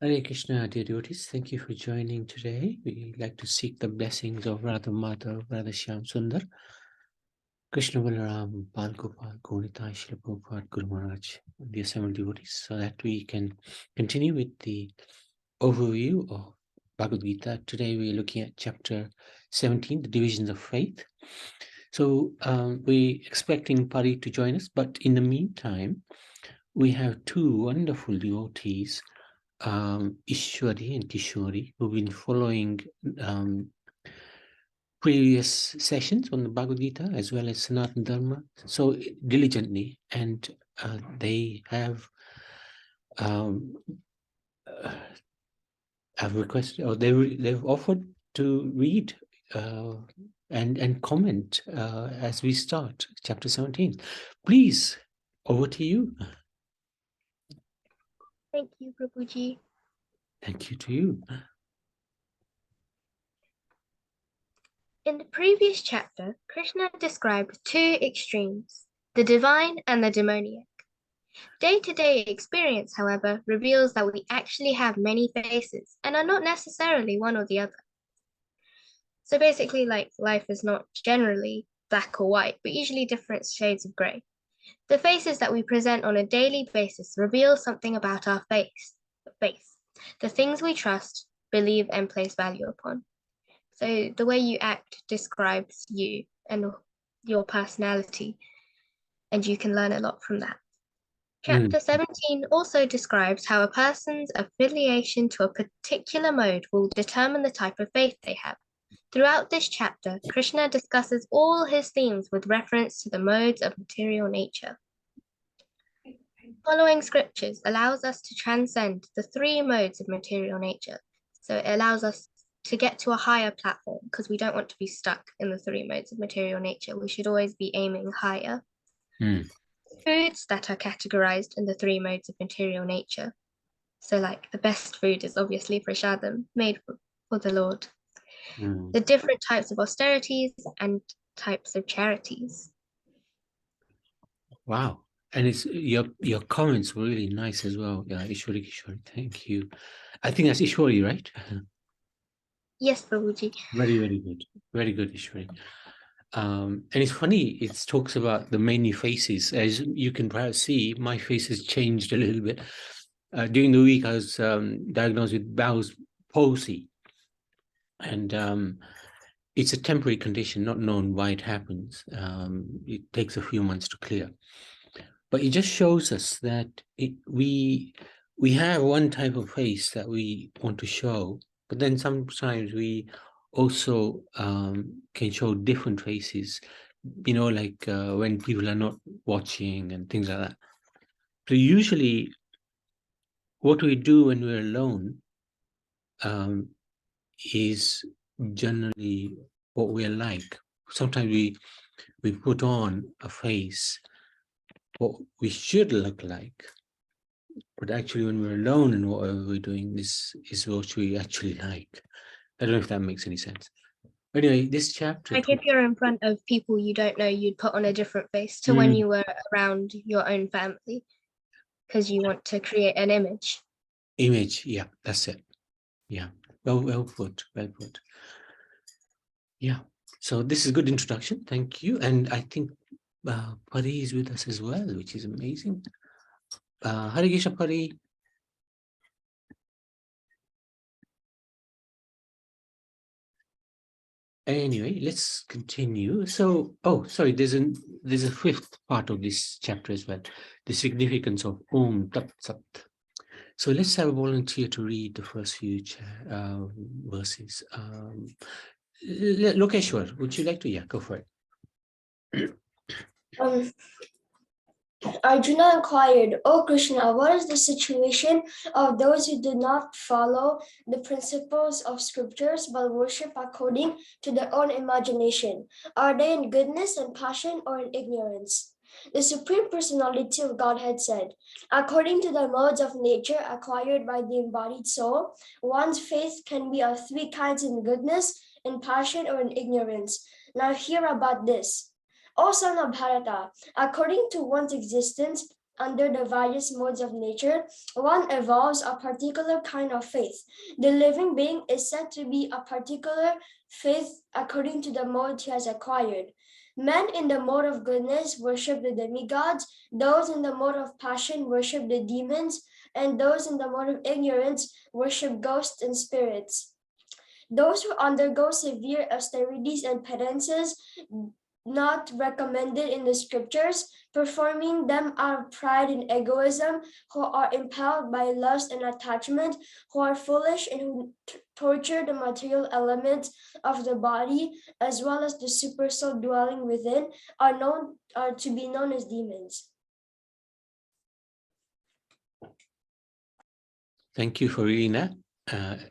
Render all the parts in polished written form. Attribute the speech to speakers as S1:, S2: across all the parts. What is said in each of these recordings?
S1: Hare Krishna, dear devotees. Thank you for joining today. We like to seek the blessings of Radha Madhav, Radha Shyam Sundar, Krishna Balaram, Bal Gopal, Gaunitai, Srila Prabhupada, Guru Maharaj, the assembled devotees, so that we can continue with the overview of Bhagavad Gita. Today we are looking at chapter 17, the divisions of faith. So we're expecting Pari to join us, but in the meantime, we have two wonderful devotees, Ishwari and Kishori, who've been following previous sessions on the Bhagavad Gita as well as Sanatana Dharma so diligently, and they have requested, or they've offered to read and comment as we start chapter 17. Please, over to you.
S2: Thank you, Prabhuji.
S1: Thank you to you.
S2: In the previous chapter, Krishna described two extremes, the divine and the demoniac. Day-to-day experience, however, reveals that we actually have many faces and are not necessarily one or the other. So basically, like, life is not generally black or white, but usually different shades of gray. The faces that we present on a daily basis reveal something about our faith, the things we trust, believe, and place value upon. So the way you act describes you and your personality, and you can learn a lot from that. Chapter 17 also describes how a person's affiliation to a particular mode will determine the type of faith they have. Throughout this chapter, Krishna discusses all his themes with reference to the modes of material nature. Following scriptures allows us to transcend the three modes of material nature. So it allows us to get to a higher platform because we don't want to be stuck in the three modes of material nature. We should always be aiming higher. Foods that are categorized in the three modes of material nature. So like the best food is obviously prasadam, made for the Lord. The different types of austerities and types of charities.
S1: Wow. And it's your comments were really nice as well. Yeah, Ishwari, thank you. I think that's Ishwari, right?
S2: Yes, Prabhuji.
S1: Very, very good. Very good, Ishwari. And it's funny, it talks about the many faces. As you can perhaps see, my face has changed a little bit. During the week, I was diagnosed with Bowles palsy. And it's a temporary condition, not known why it happens. It takes a few months to clear. But it just shows us that we have one type of face that we want to show, but then sometimes we also can show different faces, like when people are not watching and things like that. So usually what we do when we're alone is generally what we're like. Sometimes we put on a face what we should look like, but actually when we're alone and whatever we're doing, this is what we actually like. I don't know if that makes any sense. But anyway, this chapter...
S2: Like if you're in front of people you don't know, you'd put on a different face to when you were around your own family, because you want to create an image.
S1: Image, yeah, that's it. Yeah, well put. Yeah, so this is a good introduction. Thank you. And I think Pari is with us as well, which is amazing. Hare Krishna, Pari. Anyway, let's continue. So, sorry, there's a fifth part of this chapter as well, the significance of Om Tat Sat. So let's have a volunteer to read the first few verses. Lokeshwar, would you like to? Yeah, go for it.
S3: Arjuna inquired, "O Krishna, what is the situation of those who do not follow the principles of scriptures but worship according to their own imagination? Are they in goodness and passion or in ignorance?" The Supreme Personality of Godhead said, "According to the modes of nature acquired by the embodied soul, one's faith can be of three kinds: in goodness, in passion, or in ignorance. Now hear about this. O son of Bharata, according to one's existence, under the various modes of nature, one evolves a particular kind of faith. The living being is said to be a particular faith according to the mode he has acquired. Men in the mode of goodness worship the demigods, those in the mode of passion worship the demons, and those in the mode of ignorance worship ghosts and spirits. Those who undergo severe austerities and penances not recommended in the scriptures, performing them out of pride and egoism, who are impelled by lust and attachment, who are foolish and who torture the material elements of the body, as well as the super soul dwelling within, are to be known as demons.
S1: Thank you for reading that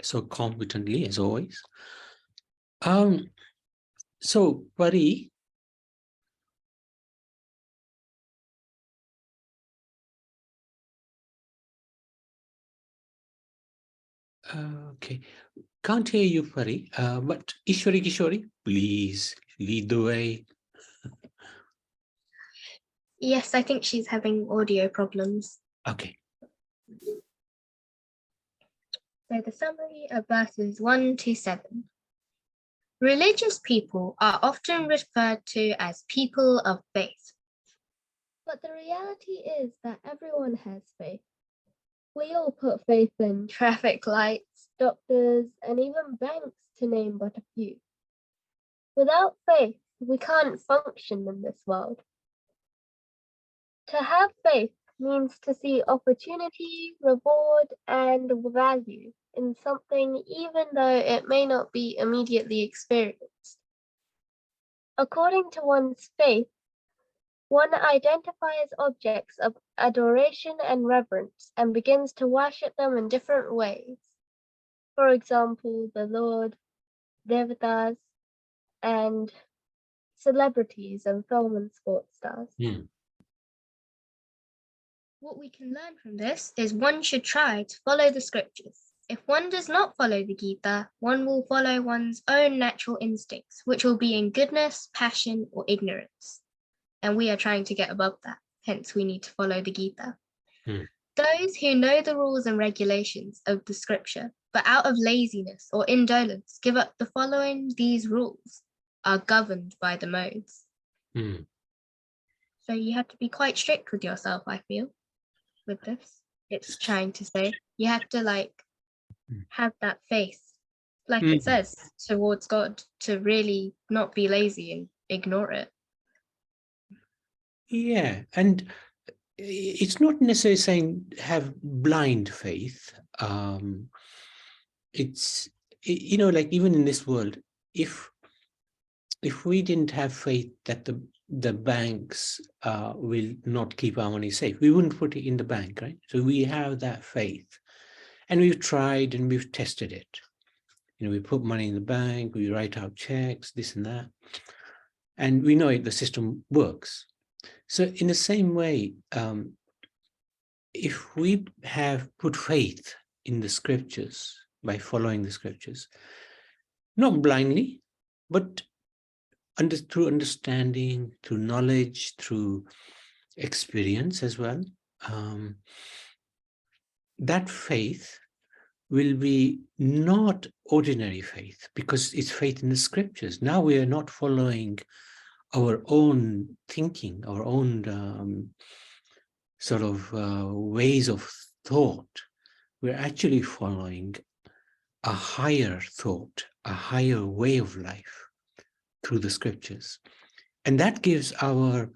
S1: so competently as always. So, Pari, okay, can't hear you, Pari, but Ishwari Kishori, please lead the way.
S2: Yes, I think she's having audio problems.
S1: Okay.
S2: So the summary of verses 1 to 7. Religious people are often referred to as people of faith. But the reality is that everyone has faith. We all put faith in traffic lights, doctors, and even banks, to name but a few. Without faith, we can't function in this world. To have faith means to see opportunity, reward, and value in something even though it may not be immediately experienced. According to one's faith, one identifies objects of adoration and reverence and begins to worship them in different ways. For example, the Lord, devatas, and celebrities and film and sports stars. What we can learn from this is one should try to follow the scriptures. If one does not follow the Gita, one will follow one's own natural instincts, which will be in goodness, passion, or ignorance. And we are trying to get above that. Hence, we need to follow the Gita. Those who know the rules and regulations of the scripture, but out of laziness or indolence, give up the following these rules, are governed by the modes. So you have to be quite strict with yourself, I feel, with this. It's trying to say you have to have that faith, like it says, towards God, to really not be lazy and ignore it.
S1: Yeah, and it's not necessarily saying have blind faith. It's, like even in this world, if we didn't have faith that the banks will not keep our money safe, we wouldn't put it in the bank, right? So we have that faith, and we've tried and we've tested it. We put money in the bank, we write out checks, this and that, and we know the system works. So in the same way, if we have put faith in the scriptures by following the scriptures, not blindly, but through understanding, through knowledge, through experience as well, that faith will be not ordinary faith, because it's faith in the scriptures. Now we are not following our own thinking, our own ways of thought. We're actually following a higher thought, a higher way of life through the scriptures. And that gives our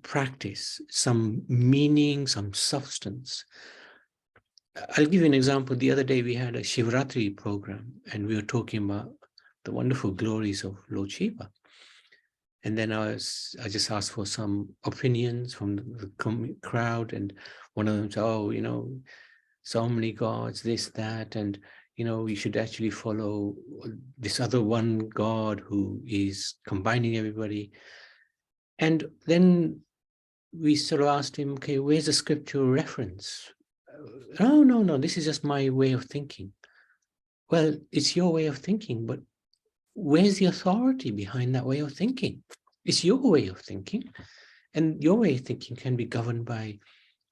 S1: practice some meaning, some substance. I'll give you an example. The other day we had a Shivratri program, and we were talking about the wonderful glories of Lord Shiva. And then I just asked for some opinions from the crowd, and one of them said, so many gods, this, that, and, we should actually follow this other one God who is combining everybody. And then we sort of asked him, okay, where's the scriptural reference? No, this is just my way of thinking. Well, it's your way of thinking, but where's the authority behind that way of thinking? It's your way of thinking. And your way of thinking can be governed by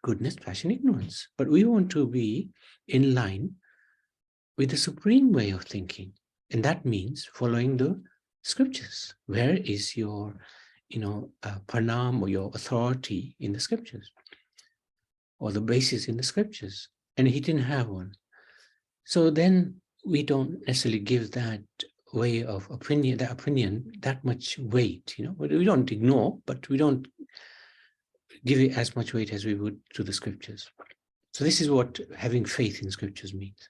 S1: goodness, passion, ignorance. But we want to be in line with the supreme way of thinking. And that means following the scriptures. Where is your, pranam or your authority in the scriptures, or the basis in the scriptures? And he didn't have one. So then we don't necessarily give that way of opinion, that much weight. We don't ignore, but we don't give it as much weight as we would to the scriptures. So this is what having faith in scriptures means.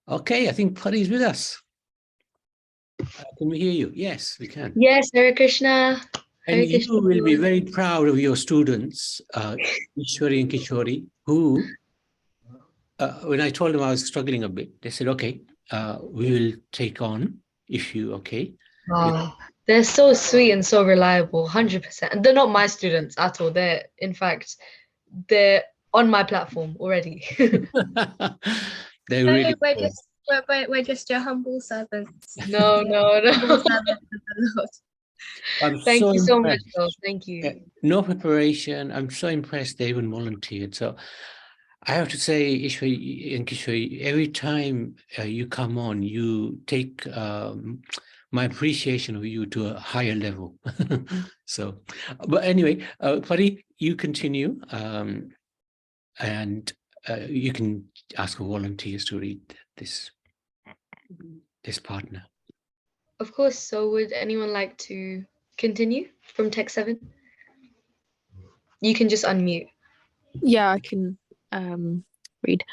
S1: Okay, I think Pari is with us. Can we hear you? Yes, we can.
S4: Yes, Hare Krishna.
S1: And you will be very proud of your students, Ishwari and Kishori, who, when I told them I was struggling a bit, they said, okay, we will take on if you, okay.
S4: Oh, they're so sweet and so reliable, 100%. They're not my students at all. In fact, they're on my platform already.
S1: They're really
S2: we're just your humble servants.
S4: No.
S2: Humble servants of the Lord.
S4: Thank you so much,
S1: impressed.
S4: though. Thank you.
S1: No preparation. I'm so impressed they even volunteered. So I have to say, Ishwari and Kishori, every time you come on, you take my appreciation of you to a higher level. So, but anyway, Pari, you continue, and you can ask volunteers to read this partner.
S4: Of course. So would anyone like to continue from text 7? You can just unmute.
S5: Yeah, I can read.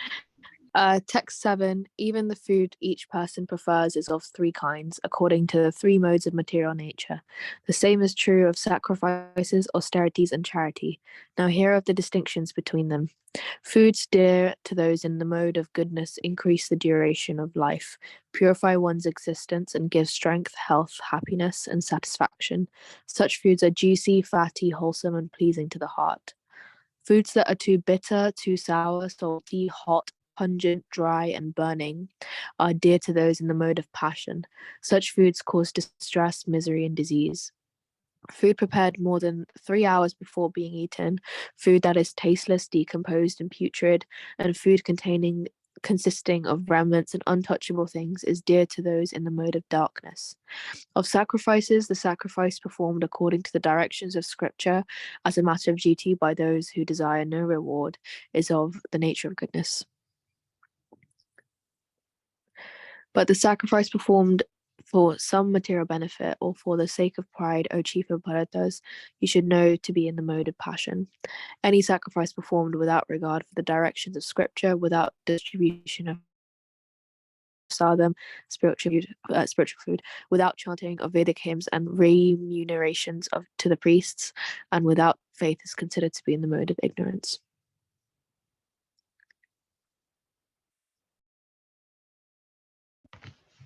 S5: Text 7, even the food each person prefers is of 3 kinds, according to the 3 modes of material nature. The same is true of sacrifices, austerities, and charity. Now here are the distinctions between them. Foods dear to those in the mode of goodness increase the duration of life, purify one's existence, and give strength, health, happiness, and satisfaction. Such foods are juicy, fatty, wholesome, and pleasing to the heart. Foods that are too bitter, too sour, salty, hot, pungent, dry, and burning are dear to those in the mode of passion. Such foods cause distress, misery, and disease. Food prepared more than 3 hours before being eaten, food that is tasteless, decomposed, and putrid, and food consisting of remnants and untouchable things is dear to those in the mode of darkness. Of sacrifices, the sacrifice performed according to the directions of Scripture as a matter of duty by those who desire no reward is of the nature of goodness. But the sacrifice performed for some material benefit or for the sake of pride, O chief of Bharatas, you should know to be in the mode of passion. Any sacrifice performed without regard for the directions of Scripture, without distribution of sadham, spiritual food, without chanting of Vedic hymns and remunerations to the priests, and without faith is considered to be in the mode of ignorance.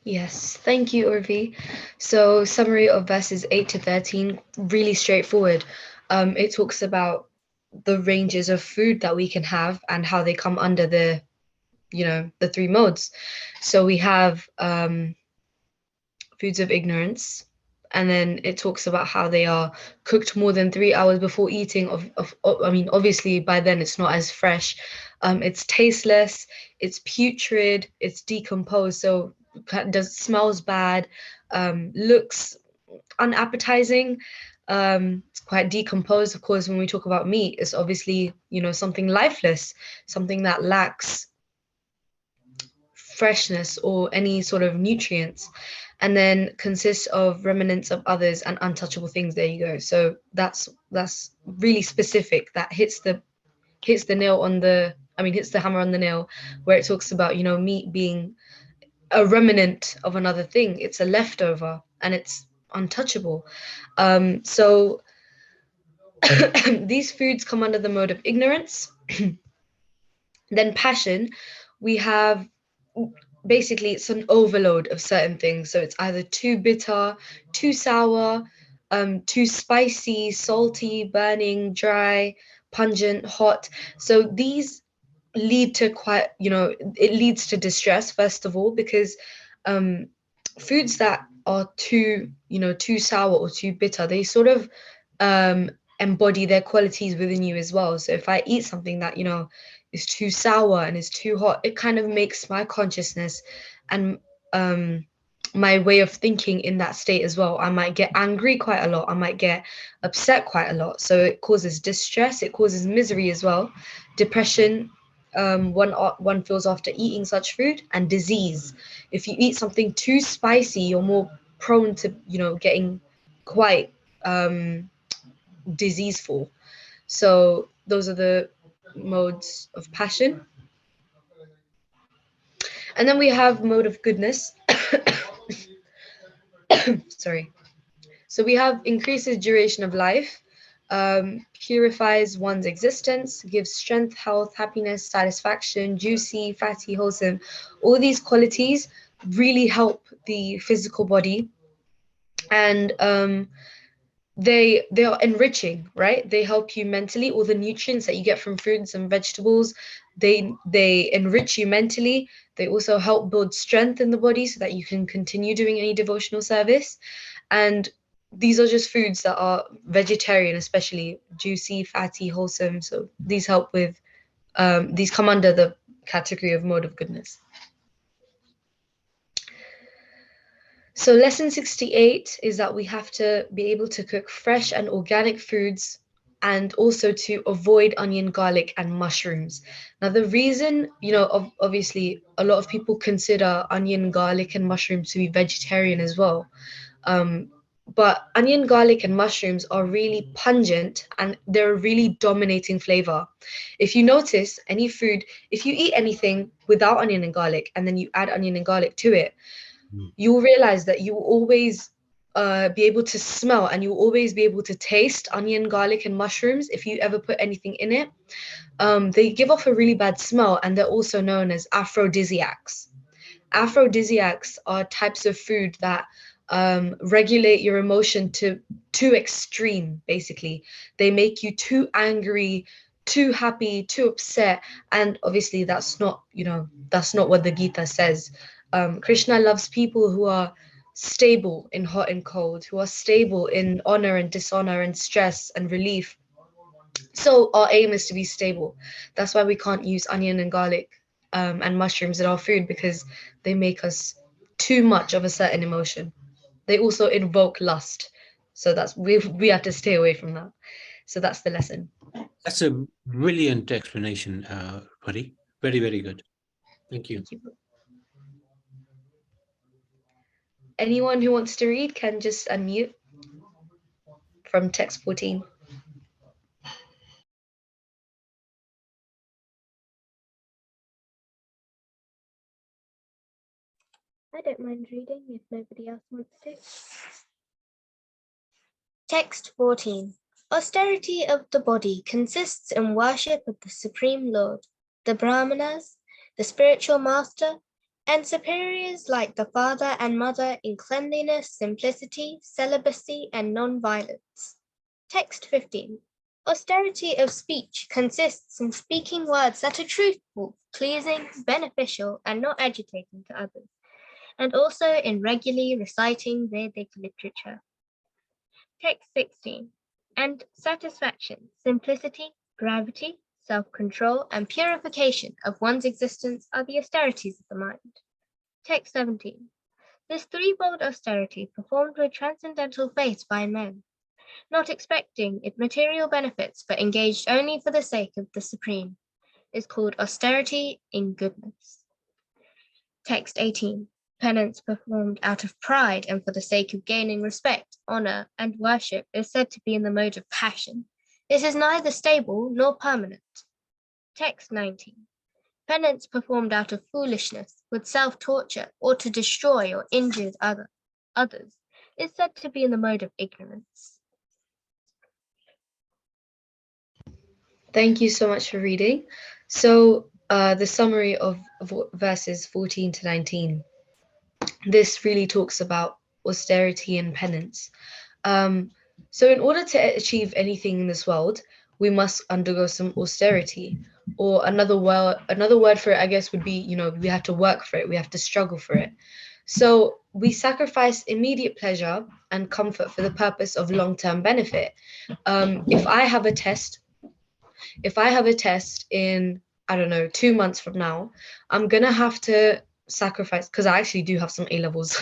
S4: Yes, thank you, Urvi. So summary of verses 8 to 13, really straightforward. It talks about the ranges of food that we can have and how they come under the 3 modes. So we have foods of ignorance, and then it talks about how they are cooked more than 3 hours before eating. I mean, obviously by then it's not as fresh. It's tasteless, it's putrid, it's decomposed, so smells bad, looks unappetizing, it's quite decomposed. Of course, when we talk about meat, it's obviously something lifeless, something that lacks freshness or any sort of nutrients, and then consists of remnants of others and untouchable things. There you go. So that's really specific. That hits the hammer on the nail, where it talks about meat being a remnant of another thing. It's a leftover and it's untouchable. So these foods come under the mode of ignorance. Then passion, we have basically it's an overload of certain things. So it's either too bitter, too sour, too spicy, salty, burning, dry, pungent, hot. So these lead to it leads to distress, first of all, because foods that are too sour or too bitter, they sort of embody their qualities within you as well. So if I eat something that, you know, is too sour and is too hot, it kind of makes my consciousness and my way of thinking in that state as well. I might get angry quite a lot. I might get upset quite a lot. So it causes distress. It causes misery as well. Depression, one feels after eating such food, and disease. If you eat something too spicy, you're more prone to, you know, getting quite diseaseful. So those are the modes of passion. And then we have mode of goodness. Sorry. So we have increases duration of life, purifies one's existence, gives strength, health, happiness, satisfaction, juicy, fatty, wholesome. All these qualities really help the physical body, and they are enriching, right? They help you mentally. All the nutrients that you get from fruits and vegetables, they enrich you mentally. They also help build strength in the body so that you can continue doing any devotional service. And these are just foods that are vegetarian, especially juicy, fatty, wholesome. So these help with these come under the category of mode of goodness. So lesson 68 is that we have to be able to cook fresh and organic foods, and also to avoid onion, garlic, and mushrooms. Now, the reason, you know, obviously a lot of people consider onion, garlic, and mushrooms to be vegetarian as well. But onion, garlic, and mushrooms are really pungent, and they're a really dominating flavor. If you notice any food, if you eat anything without onion and garlic, and then you add onion and garlic to it, you'll realize that you will always be able to smell, and you'll always be able to taste onion, garlic, and mushrooms if you ever put anything in it. They give off a really bad smell, and they're also known as aphrodisiacs. Aphrodisiacs are types of food that regulate your emotion to too extreme, basically. They make you too angry, too happy, too upset. And obviously that's not, you know, that's not what the Gita says. Krishna loves people who are stable in hot and cold, who are stable in honor and dishonor and stress and relief. So our aim is to be stable. That's why we can't use onion and garlic and mushrooms in our food, because they make us too much of a certain emotion. They also invoke lust. So that's we have to stay away from that. So that's the lesson.
S1: That's a brilliant explanation, Pari. Very, very good. Thank you.
S4: Thank you. Anyone who wants to read can just unmute from text 14.
S2: I don't mind reading if nobody else wants to. Text 14. Austerity of the body consists in worship of the Supreme Lord, the Brahmanas, the spiritual master, and superiors like the father and mother in cleanliness, simplicity, celibacy, and non-violence. Text 15. Austerity of speech consists in speaking words that are truthful, pleasing, beneficial, and not agitating to others, and also in regularly reciting Vedic literature. Text 16. And satisfaction, simplicity, gravity, self-control, and purification of one's existence are the austerities of the mind. Text 17. This threefold austerity performed with transcendental faith by men, not expecting its material benefits but engaged only for the sake of the Supreme, is called austerity in goodness. Text 18. Penance performed out of pride and for the sake of gaining respect, honor, and worship is said to be in the mode of passion. This is neither stable nor permanent. Text 19. Penance performed out of foolishness, with self-torture, or to destroy or injure others, is said to be in the mode of ignorance.
S4: Thank you so much for reading. So the summary of verses 14 to 19. This really talks about austerity and penance. So in order to achieve anything in this world, we must undergo some austerity. Or another word for it, I guess, would be, you know, we have to work for it. We have to struggle for it. So we sacrifice immediate pleasure and comfort for the purpose of long-term benefit. If I have a test in, I don't know, 2 months from now, I'm gonna have to sacrifice, because I actually do have some A levels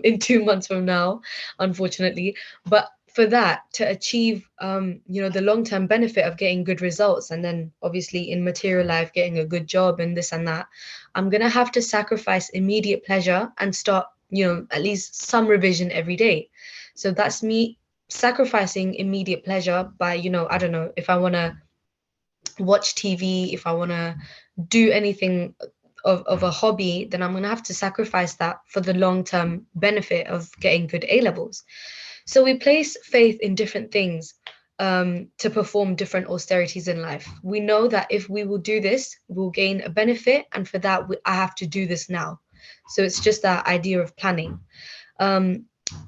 S4: in 2 months from now, unfortunately. But for that to achieve, the long-term benefit of getting good results, and then obviously in material life, getting a good job and this and that, I'm gonna have to sacrifice immediate pleasure and start, at least some revision every day. So that's me sacrificing immediate pleasure by, I don't know, if I want to watch TV, if I want to do anything of a hobby, then I'm going to have to sacrifice that for the long-term benefit of getting good A levels. So we place faith in different things to perform different austerities in life. We know that if we will do this, we'll gain a benefit, and for that, I have to do this now. So it's just that idea of planning.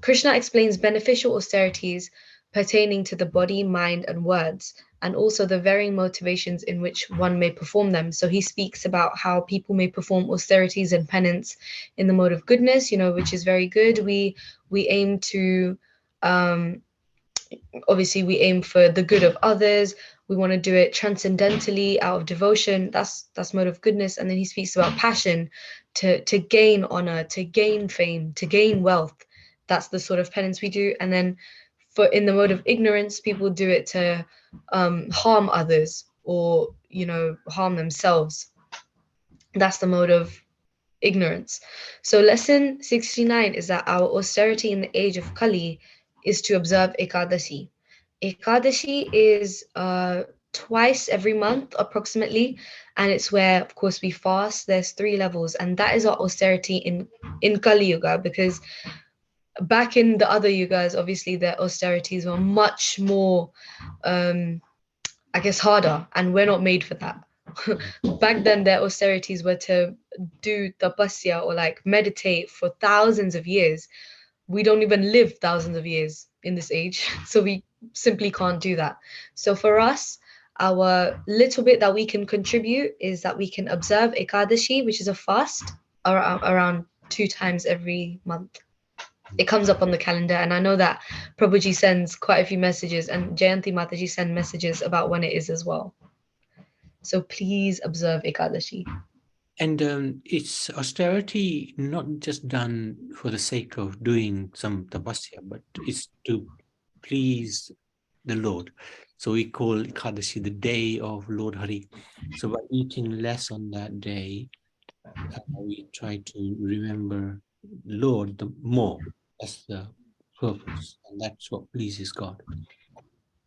S4: Krishna explains beneficial austerities pertaining to the body, mind, and words, and also the varying motivations in which one may perform them. So he speaks about how people may perform austerities and penance in the mode of goodness, which is very good. We aim to, obviously, we aim for the good of others. We want to do it transcendentally out of devotion. That's mode of goodness. And then he speaks about passion, to gain honor, to gain fame, to gain wealth. That's the sort of penance we do. And then in the mode of ignorance, people do it to harm others or, harm themselves. That's the mode of ignorance. So lesson 69 is that our austerity in the age of Kali is to observe Ekadashi. Ekadashi is twice every month approximately, and it's where, of course, we fast. There's 3 levels, and that is our austerity in Kali Yuga, because back in the other yugas, obviously their austerities were much more, I guess, harder, and we're not made for that. Back then, their austerities were to do tapasya, or like meditate for thousands of years. We don't even live thousands of years in this age, so we simply can't do that. So for us, our little bit that we can contribute is that we can observe Ekadashi, which is a fast, around 2 times every month. It comes up on the calendar, and I know that Prabhuji sends quite a few messages, and Jayanti Mataji send messages about when it is as well. So please observe Ekadashi.
S1: And it's austerity not just done for the sake of doing some tapasya, but it's to please the Lord. So we call Ekadashi the day of Lord Hari. So by eating less on that day, we try to remember Lord the more. That's the purpose, and that's what pleases God.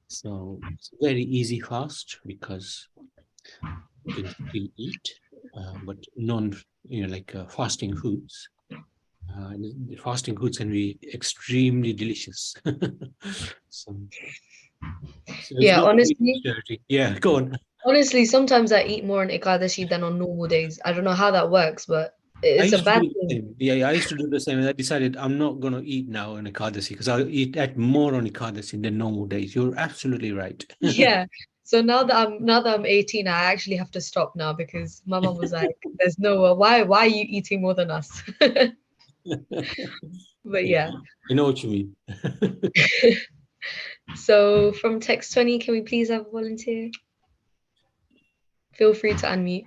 S1: So it's a very easy fast because you can still eat, but fasting foods. The fasting foods can be extremely delicious. so
S4: Yeah, honestly.
S1: Yeah, go on.
S4: Honestly, sometimes I eat more on Ekadashi than on normal days. I don't know how that works, but it's a bad thing.
S1: Yeah, I used to do the same, and I decided I'm not going to eat now on Ekadashi because I'll eat more on Ekadashi than normal days. You're absolutely right.
S4: Yeah. So now that I'm 18, I actually have to stop now, because my mom was like, "There's no why are you eating more than us?" But yeah.
S1: I know what you mean.
S4: So from text 20, can we please have a volunteer? Feel free to unmute.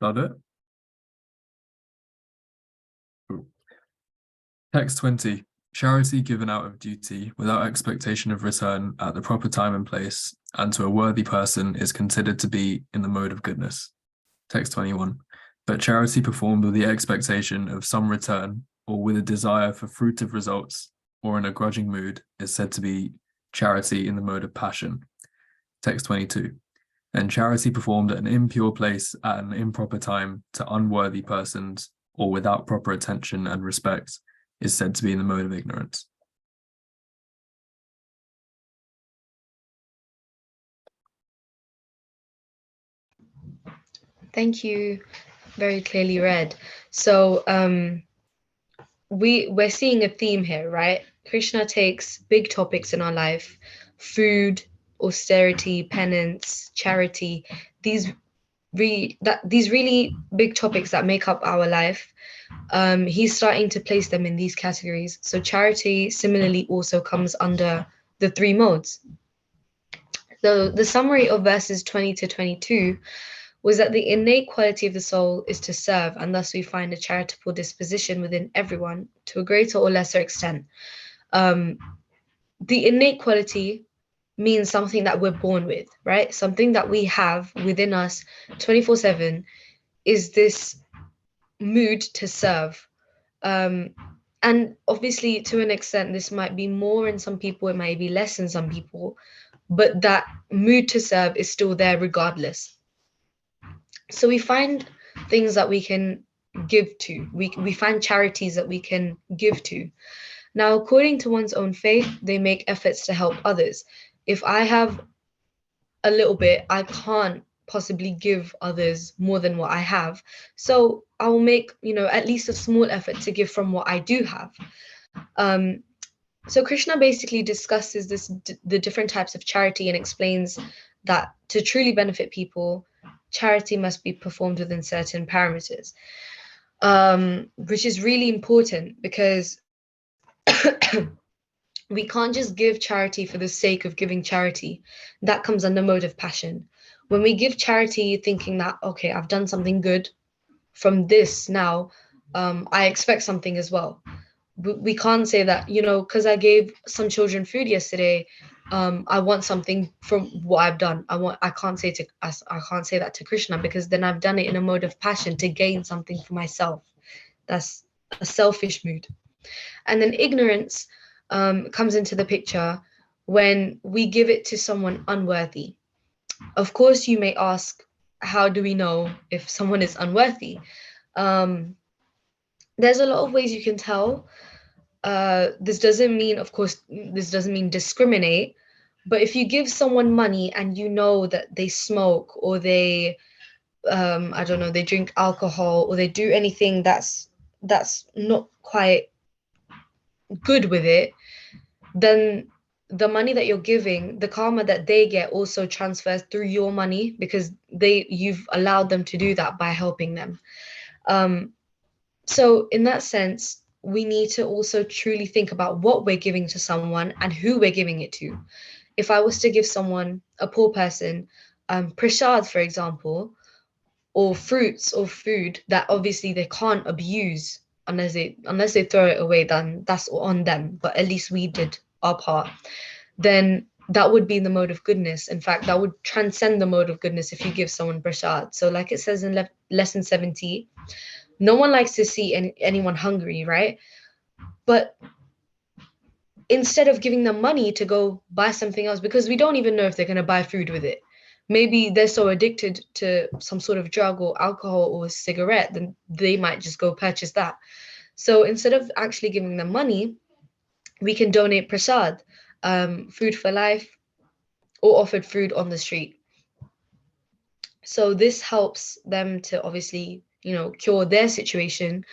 S6: Got it? Cool. Text 20. Charity given out of duty without expectation of return at the proper time and place and to a worthy person is considered to be in the mode of goodness. Text 21. But charity performed with the expectation of some return or with a desire for fruitive results or in a grudging mood is said to be charity in the mode of passion. Text 22. And charity performed at an impure place at an improper time to unworthy persons or without proper attention and respect is said to be in the mode of ignorance.
S4: Thank you. Very clearly read. So we're seeing a theme here, right? Krishna takes big topics in our life: food, austerity, penance, charity, these really big topics that make up our life, he's starting to place them in these categories. So charity similarly also comes under the three modes. So the summary of verses 20 to 22 was that the innate quality of the soul is to serve, and thus we find a charitable disposition within everyone to a greater or lesser extent. The innate quality means something that we're born with, right? Something that we have within us 24/7 is this mood to serve. And obviously, to an extent, this might be more in some people, it might be less in some people, but that mood to serve is still there regardless. So we find things that we can give to. We find charities that we can give to. Now, according to one's own faith, they make efforts to help others. If I have a little bit, I can't possibly give others more than what I have. So I will make, at least a small effort to give from what I do have. So Krishna basically discusses the different types of charity and explains that to truly benefit people, charity must be performed within certain parameters, which is really important because we can't just give charity for the sake of giving charity. That comes under mode of passion. When we give charity thinking that, okay, I've done something good from this now, I expect something as well. We can't say that, because I gave some children food yesterday, I want something from what I've done. I can't say that to Krishna, because then I've done it in a mode of passion to gain something for myself. That's a selfish mood. And then ignorance comes into the picture when we give it to someone unworthy. Of course, you may ask, how do we know if someone is unworthy? There's a lot of ways you can tell. This doesn't mean discriminate, but if you give someone money and you know that they smoke or they, I don't know, they drink alcohol or they do anything that's not quite good with it, then the money that you're giving, the karma that they get also transfers through your money, because you've allowed them to do that by helping them. So in that sense, we need to also truly think about what we're giving to someone and who we're giving it to. If I was to give someone, a poor person, prasad, for example, or fruits or food that obviously they can't abuse unless they throw it away, then that's on them. But at least we did our part. Then that would be the mode of goodness. In fact, that would transcend the mode of goodness if you give someone prasad. So like it says in lesson 70, no one likes to see anyone hungry, right? But instead of giving them money to go buy something else, because we don't even know if they're going to buy food with it. Maybe they're so addicted to some sort of drug or alcohol or cigarette, then they might just go purchase that. So instead of actually giving them money, we can donate prasad, food for life, or offered food on the street. So this helps them to obviously, cure their situation,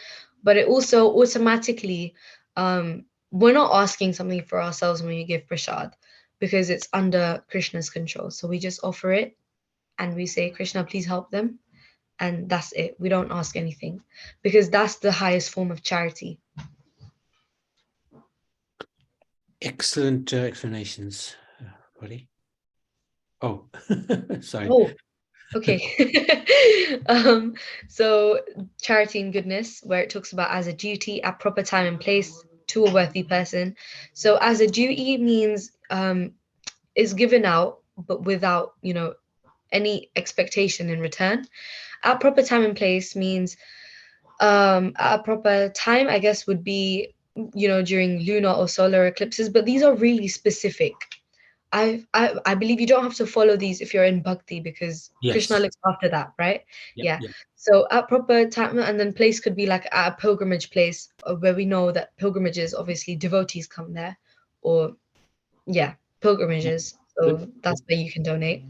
S4: but it also automatically, we're not asking something for ourselves when we give prasad, because it's under Krishna's control. So we just offer it and we say, Krishna, please help them. And that's it. We don't ask anything, because that's the highest form of charity.
S1: Excellent explanations, buddy. Oh, sorry.
S4: Oh, okay. So charity and goodness, where it talks about as a duty at proper time and place to a worthy person. So as a duty means is given out, but without, any expectation in return. At proper time and place means at a proper time, I guess, would be, during lunar or solar eclipses, but these are really specific. I believe you don't have to follow these if you're in bhakti, because
S1: Yes.
S4: Krishna looks after that, right?
S1: Yeah.
S4: So at proper time, and then place could be like at a pilgrimage place, where we know that pilgrimages, obviously devotees come there, or pilgrimages. So
S1: Good.
S4: that's where you can donate.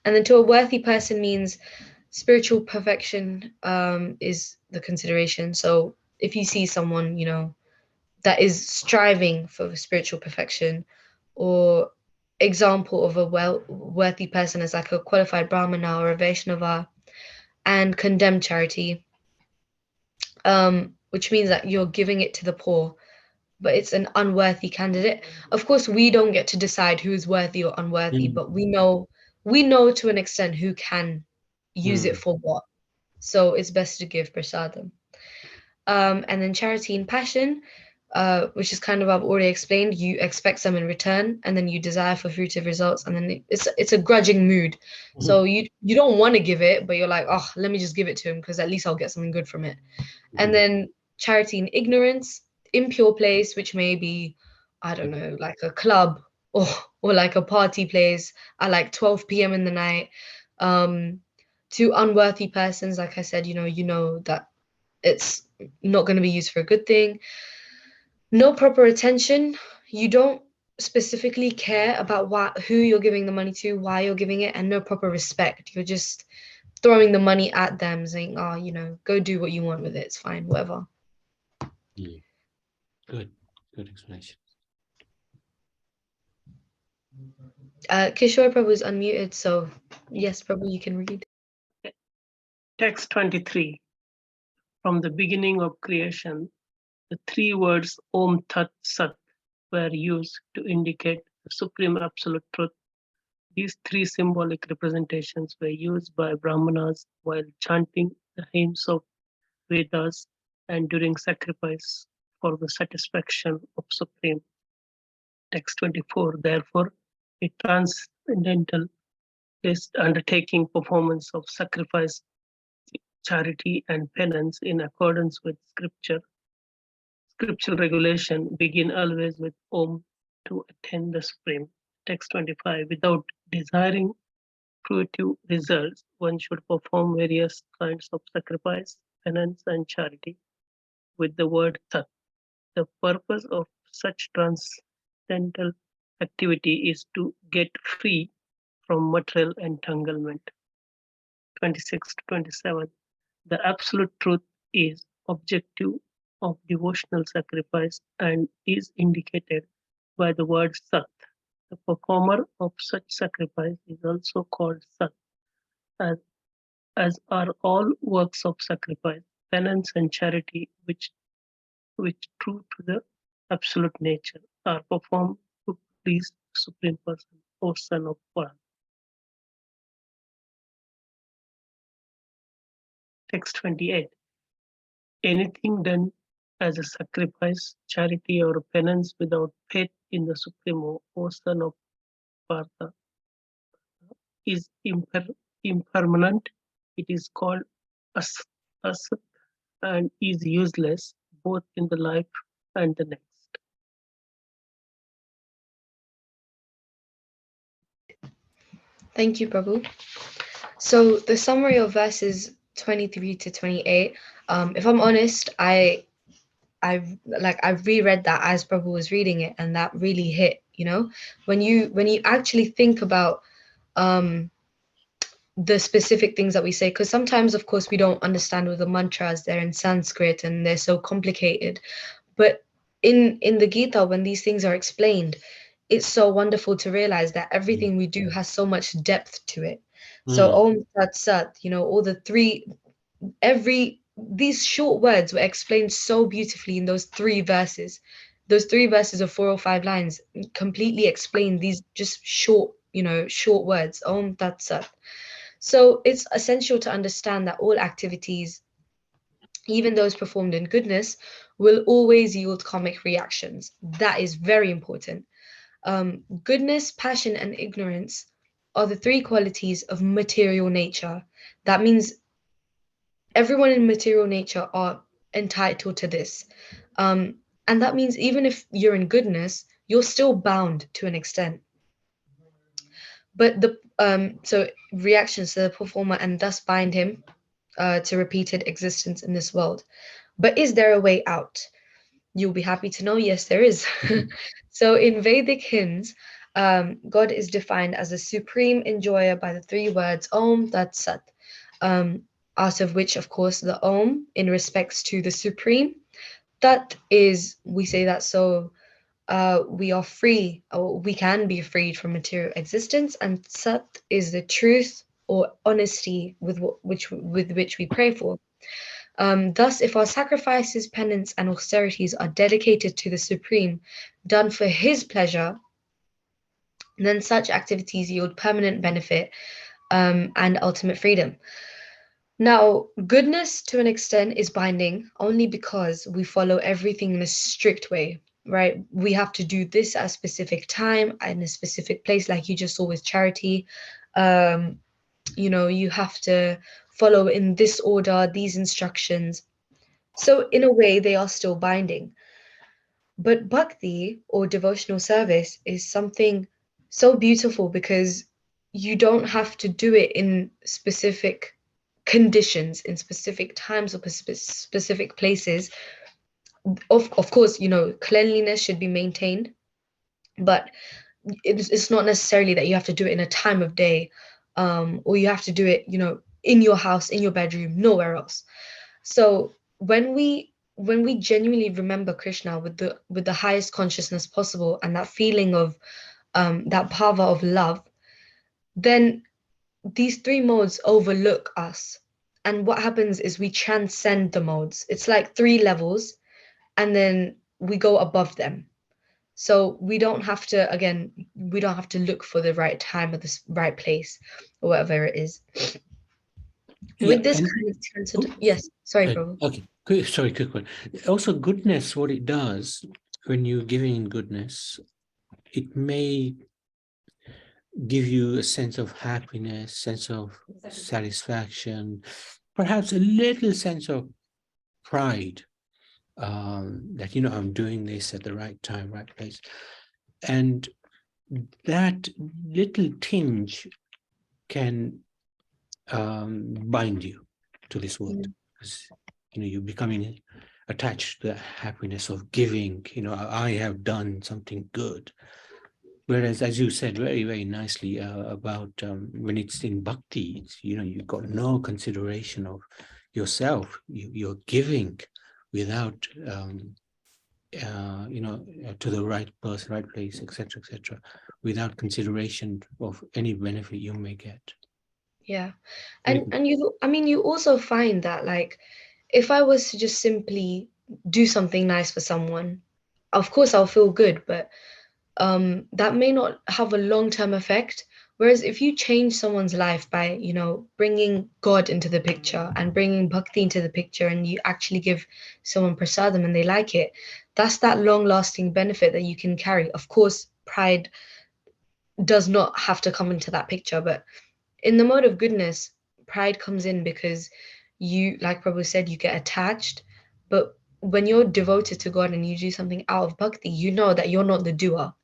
S4: And then to a worthy person means spiritual perfection is the consideration. So if you see someone, that is striving for spiritual perfection, or example of a worthy person as like a qualified brahmana or a Vaishnava, and condemned charity, which means that you're giving it to the poor, but it's an unworthy candidate. Of course, we don't get to decide who's worthy or unworthy, but we know to an extent who can use it for what. So it's best to give prasadam. And then charity and passion, which is kind of I've already explained. You expect some in return, and then you desire for fruitive results, and then it's a grudging mood. So you don't want to give it, but you're like, oh, let me just give it to him because at least I'll get something good from it. And then charity and ignorance, impure place, which may be, I don't know, like a club or like a party place at like 12 p.m. in the night. To unworthy persons, like I said, you know that it's not going to be used for a good thing. No proper attention. You don't specifically care about who you're giving the money to, why you're giving it, and no proper respect. You're just throwing the money at them, saying, oh, go do what you want with it. It's fine, whatever.
S1: Good explanation.
S4: Kishore Prabhu is unmuted, so yes, Prabhu, you can read.
S7: Text 23. From the beginning of creation, the three words Om Tat Sat were used to indicate the supreme absolute truth. These three symbolic representations were used by Brahmanas while chanting the hymns of Vedas and during sacrifice for the satisfaction of Supreme. Text 24. Therefore, a transcendental undertaking performance of sacrifice, charity, and penance in accordance with scriptural regulation begin always with Om to attain the Supreme. Text 25. Without desiring fruitive results, one should perform various kinds of sacrifice, penance, and charity with the word Tat. The purpose of such transcendental activity is to get free from material entanglement. 26 to 27. The absolute truth is objective of devotional sacrifice and is indicated by the word Sat. The performer of such sacrifice is also called Sat, as are all works of sacrifice, penance, and charity, which true to the absolute nature, are performed to please the Supreme Person, O Son of God. Text 28. Anything done as a sacrifice, charity, or penance without faith in the Supremo, O Son of Partha, is impermanent. It is called asat and is useless both in the life and the next.
S4: Thank you, Prabhu. So the summary of verses 23 to 28, if I'm honest, I reread that as Prabhu was reading it, and that really hit, when you actually think about the specific things that we say, because sometimes, of course, we don't understand all the mantras. They're in Sanskrit and they're so complicated, but in the Gita, when these things are explained, it's so wonderful to realize that everything we do has so much depth to it. So Om Tat Sat, all the three, these short words were explained so beautifully in those three verses. Those three verses of 4 or 5 lines completely explain these just short words. Om Tat Sat. So it's essential to understand that all activities, even those performed in goodness, will always yield karmic reactions. That is very important. Goodness, passion, and ignorance are the three qualities of material nature. That means everyone in material nature are entitled to this. And that means even if you're in goodness, you're still bound to an extent. But so reactions to the performer and thus bind him to repeated existence in this world. But is there a way out? You'll be happy to know, yes, there is. So in Vedic hymns, God is defined as a supreme enjoyer by the three words Om Tat Sat, out of which, of course, the Om in respects to the supreme. That is, we say that so we are free, or we can be freed from material existence, and Sat is the truth or honesty with which we pray for. Thus, if our sacrifices, penance, and austerities are dedicated to the Supreme, done for His pleasure, then such activities yield permanent benefit and ultimate freedom. Now, goodness to an extent is binding only because we follow everything in a strict way, right? We have to do this at a specific time in a specific place, like you just saw with charity. You have to follow in this order, these instructions. So, in a way, they are still binding. But bhakti or devotional service is something so beautiful because you don't have to do it in specific conditions, in specific times or specific places. Of course, cleanliness should be maintained, but it's not necessarily that you have to do it in a time of day, or you have to do it, in your house, in your bedroom, nowhere else. So when we genuinely remember Krishna with the highest consciousness possible and that feeling of that bhava of love, then these three modes overlook us. And what happens is we transcend the modes. It's like three levels, and then we go above them. So we don't have to look for the right time or the right place or whatever it is.
S1: Yeah,
S4: With this
S1: and-
S4: kind of transcend, yes, sorry, bro.
S1: Okay, quick one. Also, goodness, what it does when you're giving goodness, it may give you a sense of happiness, sense of satisfaction, perhaps a little sense of pride, that, I'm doing this at the right time, right place. And that little tinge can bind you to this world, because you're becoming attached to the happiness of giving. I have done something good. Whereas, as you said very, very nicely about when it's in bhakti, you've got no consideration of yourself. You're giving without, to the right person, right place, etc., without consideration of any benefit you may get.
S4: Yeah.
S1: And
S4: And you also find that, like, if I was to just simply do something nice for someone, of course I'll feel good, but that may not have a long-term effect. Whereas if you change someone's life by, bringing God into the picture and bringing bhakti into the picture, and you actually give someone prasadam and they like it, that's that long-lasting benefit that you can carry. Of course, pride does not have to come into that picture, but in the mode of goodness, pride comes in because you, like Prabhu said, you get attached. But when you're devoted to God and you do something out of bhakti, you know that you're not the doer.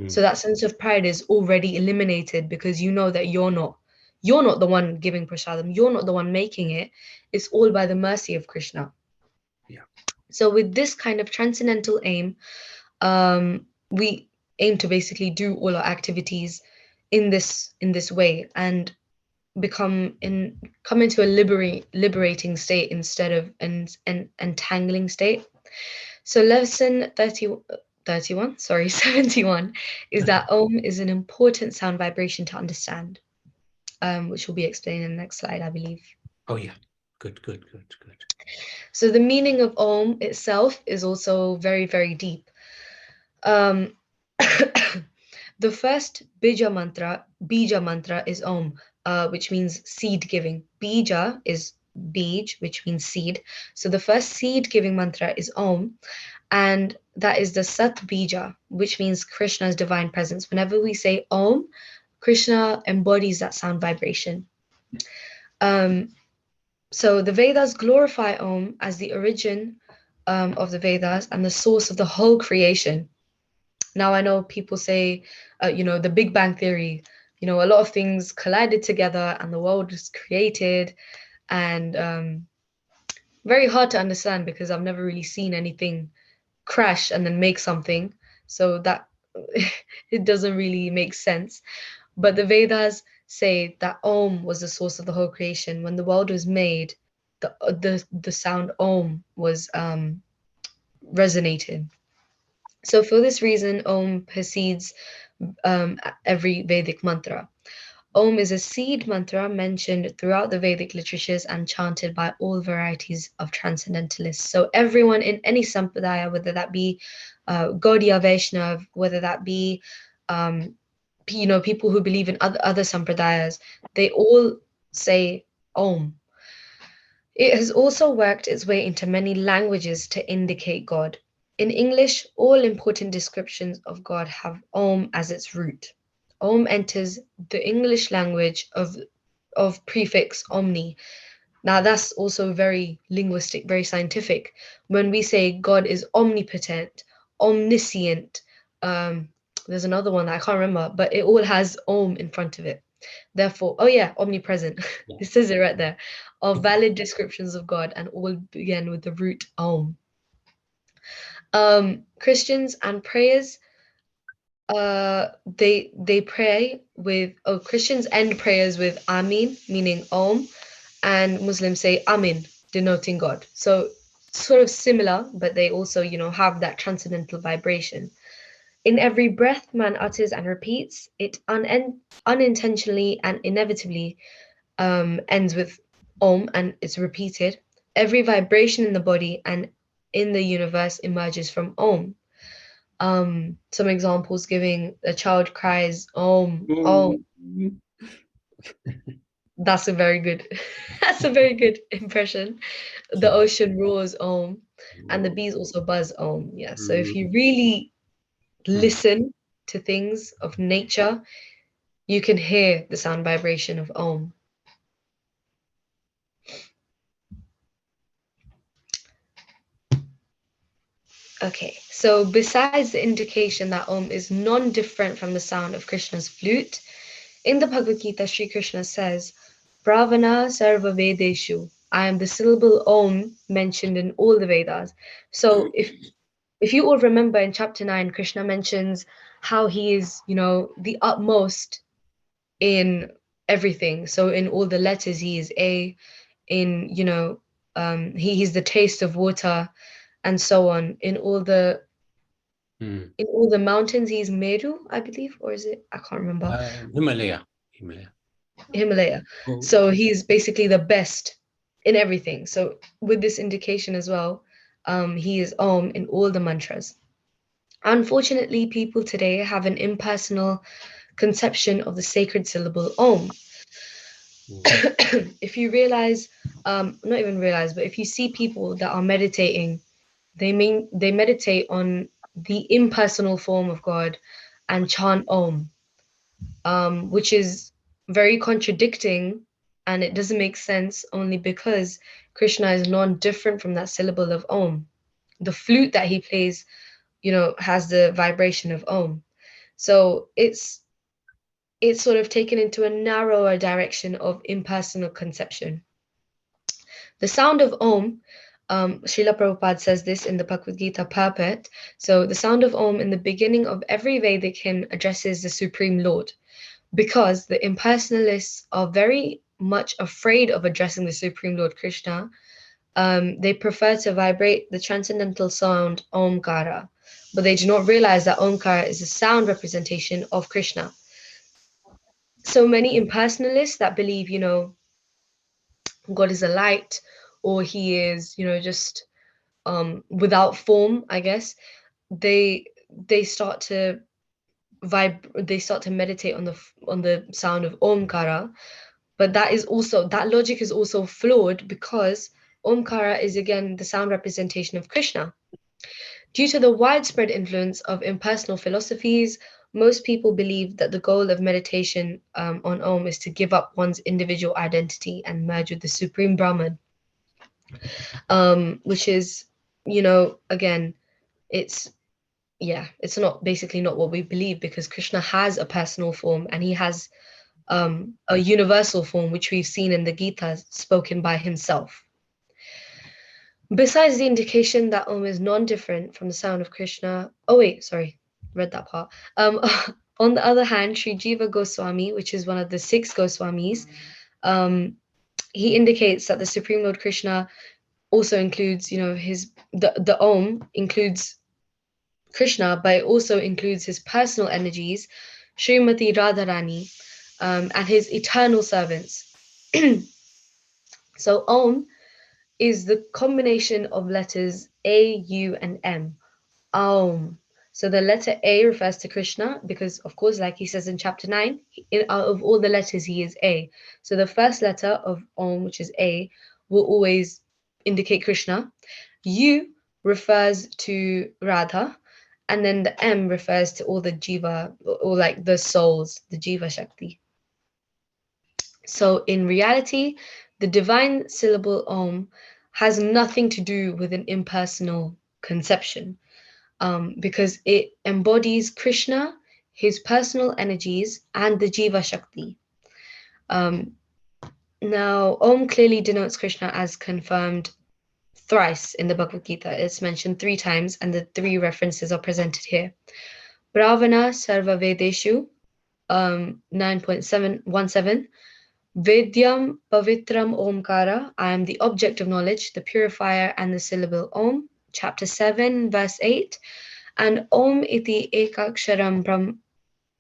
S4: So that sense of pride is already eliminated because you know that you're not the one giving prasadam, you're not the one making it. It's all by the mercy of Krishna.
S1: Yeah.
S4: So with this kind of transcendental aim, we aim to basically do all our activities in this way and come into a liberating state instead of an entangling state. So lesson 71 is that Om is an important sound vibration to understand, which will be explained in the next slide, I believe.
S1: Oh yeah, good.
S4: So the meaning of Om itself is also very, very deep. The first bija mantra is Om, which means seed giving. Bija is bij, which means seed. So the first seed giving mantra is Om, and that is the Sat Bija, which means Krishna's divine presence. Whenever we say Om, Krishna embodies that sound vibration. So the Vedas glorify Om as the origin of the Vedas and the source of the whole creation. Now I know people say, the Big Bang Theory, a lot of things collided together and the world was created, and very hard to understand because I've never really seen anything crash and then make something. So that it doesn't really make sense. But the Vedas say that Om was the source of the whole creation. When the world was made, the sound Om was resonated. So for this reason, Om precedes every Vedic mantra. Om is a seed mantra mentioned throughout the Vedic literatures and chanted by all varieties of transcendentalists. So everyone in any sampradaya, whether that be Gaudiya Vaishnav, whether that be people who believe in other sampradayas, they all say Om. It has also worked its way into many languages to indicate God. In English, all important descriptions of God have Om as its root. Om enters the English language of prefix omni. Now that's also very linguistic, very scientific. When we say God is omnipotent, omniscient, there's another one that I can't remember, but it all has Om in front of it. Therefore, oh yeah, omnipresent.
S1: Yeah.
S4: It says it right there. Are valid descriptions of God and all begin with the root Om. Christians and prayers, they pray with Christians end prayers with Amin, meaning Om, and Muslims say Amin, denoting God. So sort of similar, but they also, have that transcendental vibration. In every breath man utters and repeats, it unintentionally and inevitably ends with Om and it's repeated. Every vibration in the body and in the universe emerges from Om. Some examples giving a child cries Om, Om. That's a very good, that's a very good impression. The ocean roars Om, and the bees also buzz Om. Yeah. So if you really listen to things of nature, you can hear the sound vibration of Om. Okay, so besides the indication that Om is non-different from the sound of Krishna's flute, in the Bhagavad Gita, Sri Krishna says, Bravana Sarva Vedeshu. I am the syllable Om mentioned in all the Vedas. So if you all remember in chapter 9, Krishna mentions how he is, the utmost in everything. So in all the letters, he is A, in, he's the taste of water, and so on. In all the mountains, he's Meru, I believe, or is it? I can't remember.
S1: Himalaya. Oh.
S4: So he's basically the best in everything. So with this indication as well, he is Om in all the mantras. Unfortunately, people today have an impersonal conception of the sacred syllable Om. If you realize, not even realize, but if you see people that are meditating, they meditate on the impersonal form of God and chant Om, which is very contradicting, and it doesn't make sense only because Krishna is non-different from that syllable of Om. The flute that he plays, has the vibration of Om. So it's sort of taken into a narrower direction of impersonal conception. The sound of Om, Srila Prabhupada says this in the Bhagavad Gita purport. So the sound of Om in the beginning of every Vedic hymn addresses the Supreme Lord, because the impersonalists are very much afraid of addressing the Supreme Lord Krishna. They prefer to vibrate the transcendental sound Omkara, but they do not realize that Omkara is a sound representation of Krishna. So many impersonalists that believe, God is a light, or he is, just without form, I guess, they start to meditate on the sound of Omkara. But that logic is also flawed, because Omkara is again the sound representation of Krishna. Due to the widespread influence of impersonal philosophies, most people believe that the goal of meditation on Om is to give up one's individual identity and merge with the Supreme Brahman, which is, again, it's basically not what we believe, because Krishna has a personal form and he has a universal form, which we've seen in the Gita spoken by himself. Besides the indication that Om is non-different from the sound of Krishna, read that part. On the other hand, Sri Jiva Goswami, which is one of the 6 Goswamis, he indicates that the Supreme Lord Krishna also includes, the Om includes Krishna, but it also includes his personal energies, Srimati Radharani, and his eternal servants. So Om is the combination of letters A, U, and M. Om. So the letter A refers to Krishna because, of course, like he says in chapter 9, out of all the letters, he is A. So the first letter of Om, which is A, will always indicate Krishna. U refers to Radha, and then the M refers to all the Jiva, or like the souls, the Jiva Shakti. So in reality, the divine syllable Om has nothing to do with an impersonal conception, because it embodies Krishna, his personal energies, and the Jiva Shakti. Now, Om clearly denotes Krishna as confirmed thrice in the Bhagavad Gita. It's mentioned 3 times, and the 3 references are presented here. Bravana Sarva Vedeshu, 9.717. Vedyam Pavitram Omkara, I am the object of knowledge, the purifier, and the syllable Om, chapter 7, verse 8. And Om iti ekaksharam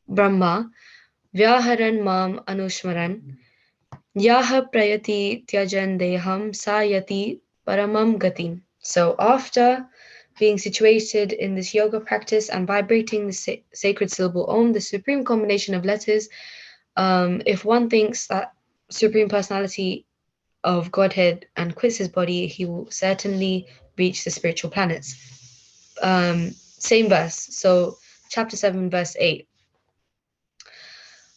S4: Brahma, Vyaharan mam anushmaran, Yaha prayati tyajan deham sayati paramam gatim. So after being situated in this yoga practice and vibrating the sacred syllable Om, the supreme combination of letters, if one thinks that Supreme Personality of Godhead and quits his body, he will certainly reach the spiritual planets. Same verse, so chapter 7, verse 8.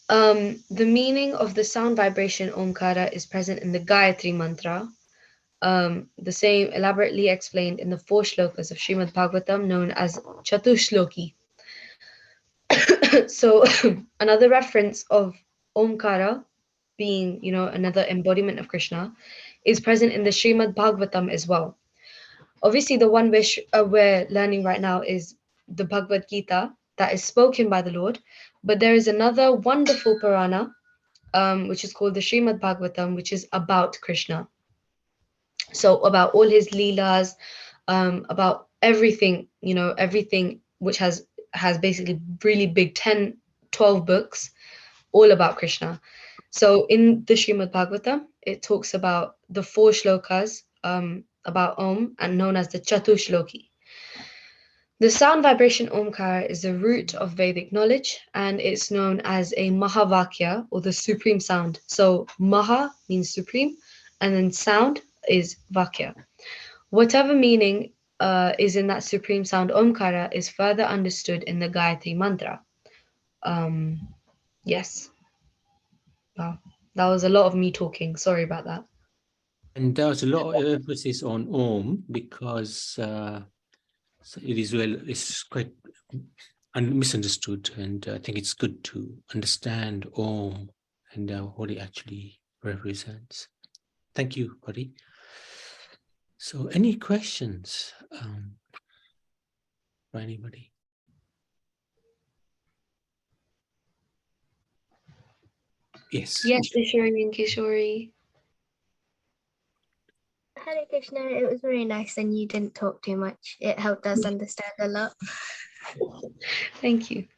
S4: The meaning of the sound vibration Omkara is present in the Gayatri mantra, the same elaborately explained in the 4 shlokas of Srimad Bhagavatam known as Chatushloki. So another reference of Omkara being, another embodiment of Krishna is present in the Srimad Bhagavatam as well. Obviously, the one we're learning right now is the Bhagavad Gita that is spoken by the Lord, but there is another wonderful Purana, which is called the Srimad Bhagavatam, which is about Krishna. So about all his leelas, about everything, everything which has basically really big 10, 12 books, all about Krishna. So in the Srimad Bhagavatam, it talks about the 4 shlokas about Om, and known as the Chatushloki. The sound vibration Omkara is the root of Vedic knowledge, and it's known as a Mahavakya, or the supreme sound. So Maha means supreme, and then sound is Vakya. Whatever meaning is in that supreme sound Omkara is further understood in the Gayatri mantra. Yes. Wow. That was a lot of me talking. Sorry about that.
S1: And there was a lot of emphasis on Om because it's quite misunderstood, and I think it's good to understand Om and what it actually represents. Thank you, Buddy. So, any questions for anybody? Yes.
S4: Yes, Ishori and Kishori.
S2: Hare Krishna, it was very nice and you didn't talk too much. It helped us understand a lot.
S4: Thank you.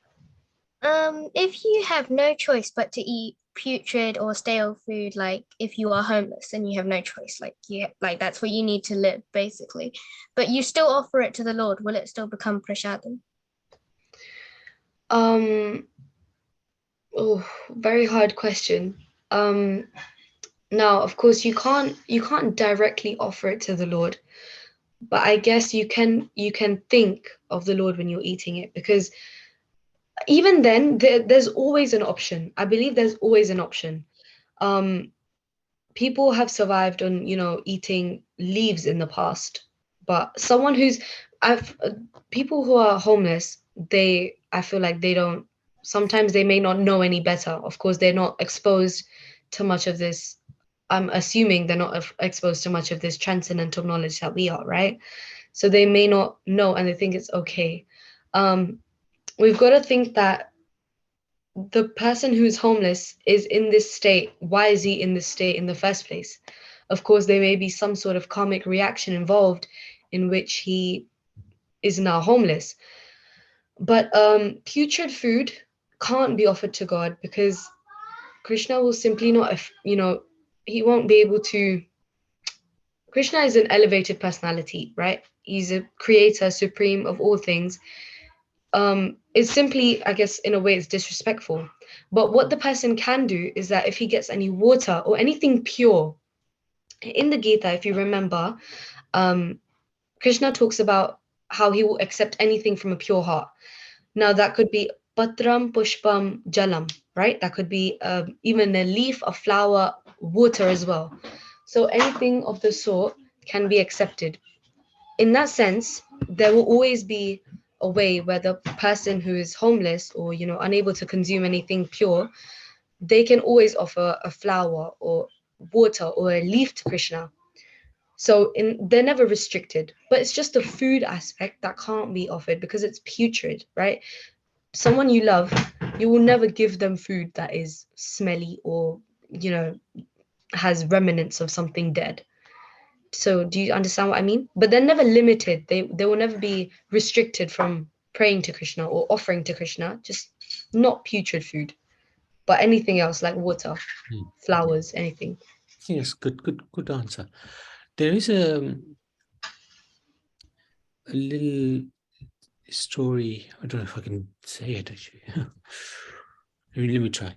S2: If you have no choice but to eat putrid or stale food, like if you are homeless and you have no choice, like that's what you need to live, basically, but you still offer it to the Lord, will it still become prasadam?
S4: Very hard question. Now, of course, you can't directly offer it to the Lord, but I guess you can think of the Lord when you're eating it, because even then there's always an option. I believe there's always an option. People have survived on eating leaves in the past, but someone who's people who are homeless, I feel like they don't, sometimes they may not know any better. Of course, they're not exposed to much of this. I'm assuming they're not exposed to much of this transcendental knowledge that we are, right? So they may not know, and they think it's okay. We've got to think that the person who's homeless is in this state. Why is he in this state in the first place? Of course, there may be some sort of karmic reaction involved in which he is now homeless. But putrid food can't be offered to God because Krishna will simply not, he won't be able to. Krishna is an elevated personality, right? He's a creator, supreme of all things. It's simply, I guess, in a way, it's disrespectful. But what the person can do is that if he gets any water or anything pure, in the Gita, if you remember, Krishna talks about how he will accept anything from a pure heart. Now, that could be patram, pushpam, jalam, right? That could be even a leaf, a flower, water as well. So anything of the sort can be accepted. In that sense, there will always be a way where the person who is homeless or unable to consume anything pure, they can always offer a flower or water or a leaf to Krishna. So they're never restricted, but it's just the food aspect that can't be offered because it's putrid, right? Someone you love, you will never give them food that is smelly or has remnants of something dead. So do you understand what I mean? But they're never limited. They will never be restricted from praying to Krishna or offering to Krishna, just not putrid food, but anything else like water, flowers, anything.
S1: Yes, good answer. There is a little story. I don't know if I can say it actually. Let me try.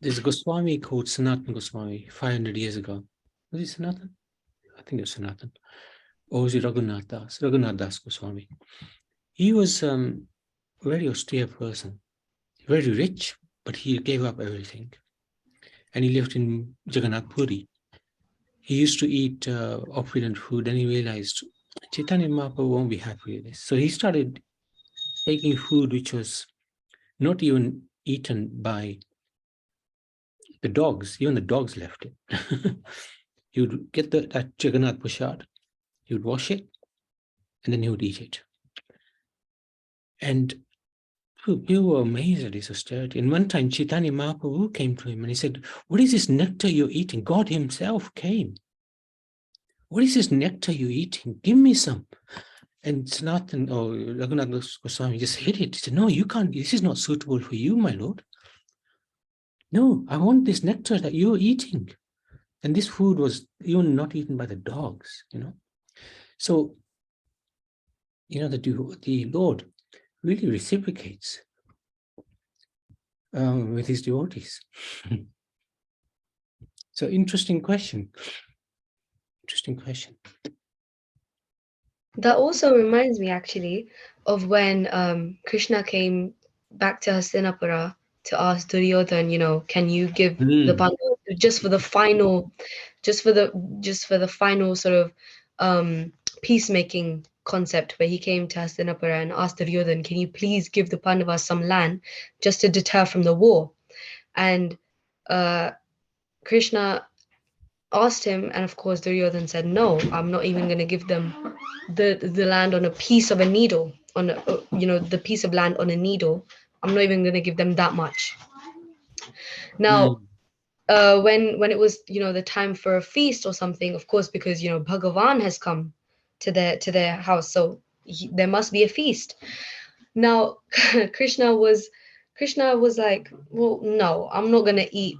S1: There's a Goswami called Sanatan Goswami 500 years ago. Was it Sanatan? I think it was Sanatan. Or was it Raghunath Das? Raghunath Das Goswami. He was a very austere person, very rich, but he gave up everything. And he lived in Jagannath Puri. He used to eat opulent food, and he realized Chaitanya Mahaprabhu won't be happy with this. So he started taking food which was not even eaten by the dogs. Even the dogs left it. He would get that Jagannath Prasad, he would wash it, and then he would eat it. And people were amazed at his austerity. And one time Chaitanya Mahaprabhu came to him and he said, "What is this nectar you're eating?" God himself came. "What is this nectar you're eating? Give me some." And Sanatan or Raghunath Goswami just hit it. He said, "No, you can't. This is not suitable for you, my lord. No, I want this nectar that you're eating." And this food was even not eaten by the dogs, So, the Lord really reciprocates with his devotees. So, interesting question.
S4: That also reminds me actually of when Krishna came back to Hastinapura to ask Duryodhan, can you give the Pandavas just for the final sort of peacemaking concept, where he came to Hastinapura and asked Duryodhan, can you please give the Pandavas some land just to deter from the war? And Krishna asked him, and of course Duryodhan said, no, I'm not even going to give them the land on a piece of a needle, on the piece of land on a needle. I'm not even going to give them that much. Now when it was the time for a feast or something, of course, because Bhagavan has come to their house, so there must be a feast. Now Krishna was like, well, no, I'm not gonna eat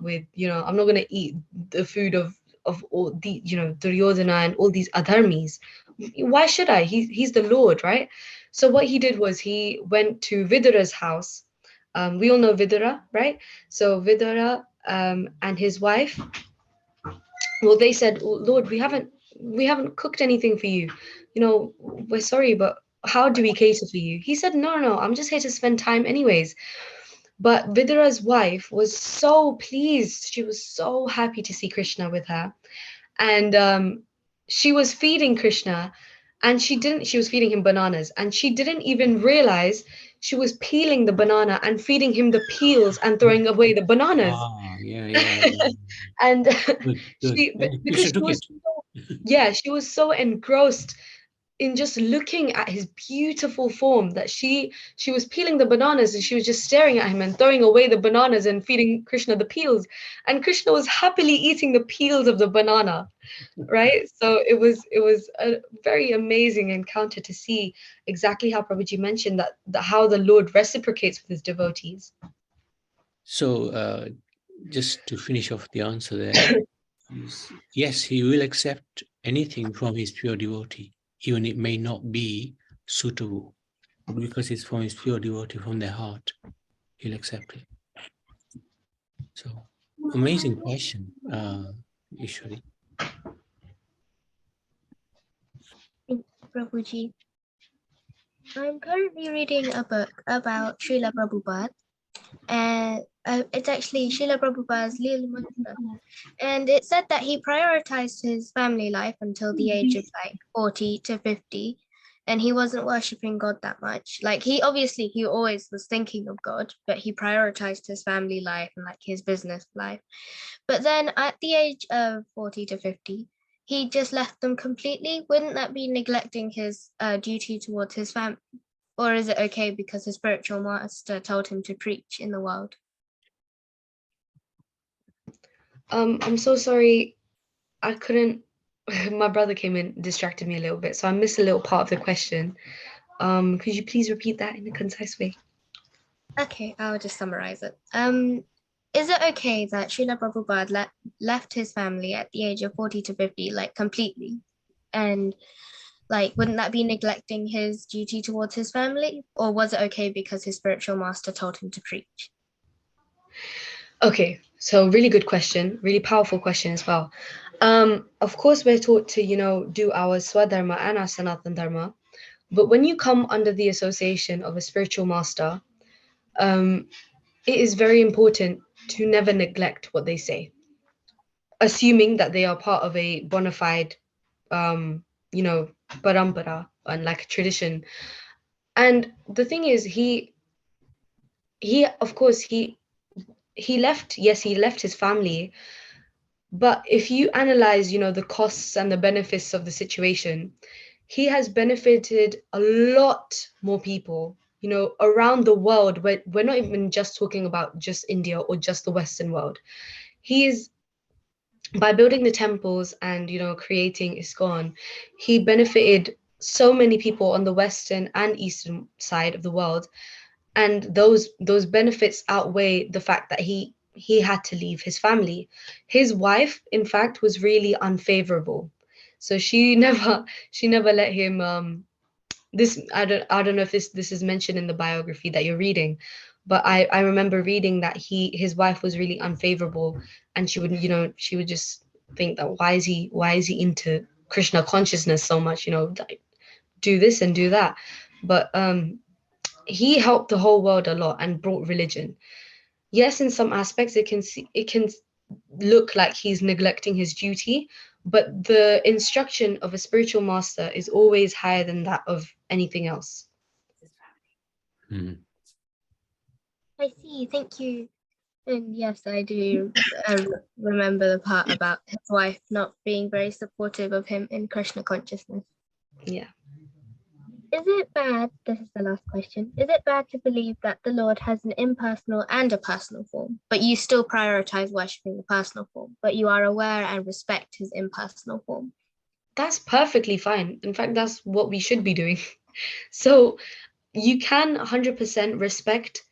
S4: the food of all the Duryodhana and all these adharmis. Why should I? He's the Lord, right? So what he did was he went to Vidura's house. We all know Vidura, right? So Vidura and his wife, well, they said, Lord, we haven't cooked anything for you. We're sorry, but how do we cater for you? He said, no, I'm just here to spend time anyways. But Vidura's wife was so pleased. She was so happy to see Krishna with her. And she was feeding Krishna, and she was feeding him bananas, and she didn't even realize she was peeling the banana and feeding him the peels and throwing away the bananas.
S1: Yeah.
S4: And
S1: Good.
S4: because she was so engrossed in just looking at his beautiful form, that she was peeling the bananas and she was just staring at him and throwing away the bananas and feeding Krishna the peels, and Krishna was happily eating the peels of the banana, right? So it was a very amazing encounter to see exactly how Prabhuji mentioned that how the Lord reciprocates with his devotees.
S1: So just to finish off the answer there, yes, he will accept anything from his pure devotee, even it may not be suitable, but because it's from his pure devotee, from their heart, he'll accept it. So amazing question, Ishwari.
S2: Thank you, Prabhuji. I'm currently reading a book about Srila Prabhupada, and it's actually Srila Prabhupada's Leela Mantra. And it said that he prioritized his family life until the age of like 40 to 50, and he wasn't worshipping God that much. Like he always was thinking of God, but he prioritized his family life and like his business life. But then at the age of 40 to 50, he just left them completely. Wouldn't that be neglecting his duty towards his family? Or is it okay because his spiritual master told him to preach in the world?
S4: I'm so sorry, I couldn't. My brother came in, distracted me a little bit, so I missed a little part of the question. Could you please repeat that in a concise way?
S2: Okay, I'll just summarize it. Is it okay that Srila Prabhupada left his family at the age of 40 to 50, like completely? And like, wouldn't that be neglecting his duty towards his family? Or was it okay because his spiritual master told him to preach?
S4: Okay, so really good question, really powerful question as well. Of course, we're taught to, do our Swadharma and our Sanatan Dharma, but when you come under the association of a spiritual master, it is very important to never neglect what they say, assuming that they are part of a bona fide, parampara and like a tradition. And the thing is, of course, he left, yes, he left his family. But if you analyze, the costs and the benefits of the situation, he has benefited a lot more people, around the world. We're not even just talking about just India or just the Western world. He is, by building the temples and, creating ISKCON, he benefited so many people on the Western and Eastern side of the world. And those benefits outweigh the fact that he had to leave his family. His wife, in fact, was really unfavorable, so she never let him. This, I don't know if this is mentioned in the biography that you're reading, but I remember reading that his wife was really unfavorable, and she would just think that why is he into Krishna consciousness so much, like, do this and do that. But he helped the whole world a lot and brought religion. Yes, in some aspects it can look like he's neglecting his duty, but the instruction of a spiritual master is always higher than that of anything else.
S2: I see, thank you. And yes, I do remember the part about his wife not being very supportive of him in Krishna consciousness.
S4: Yeah.
S2: Is it bad, this is the last question, is it bad to believe that the Lord has an impersonal and a personal form, but you still prioritize worshipping the personal form, but you are aware and respect his impersonal form?
S4: That's perfectly fine. In fact, that's what we should be doing. So you can 100% respect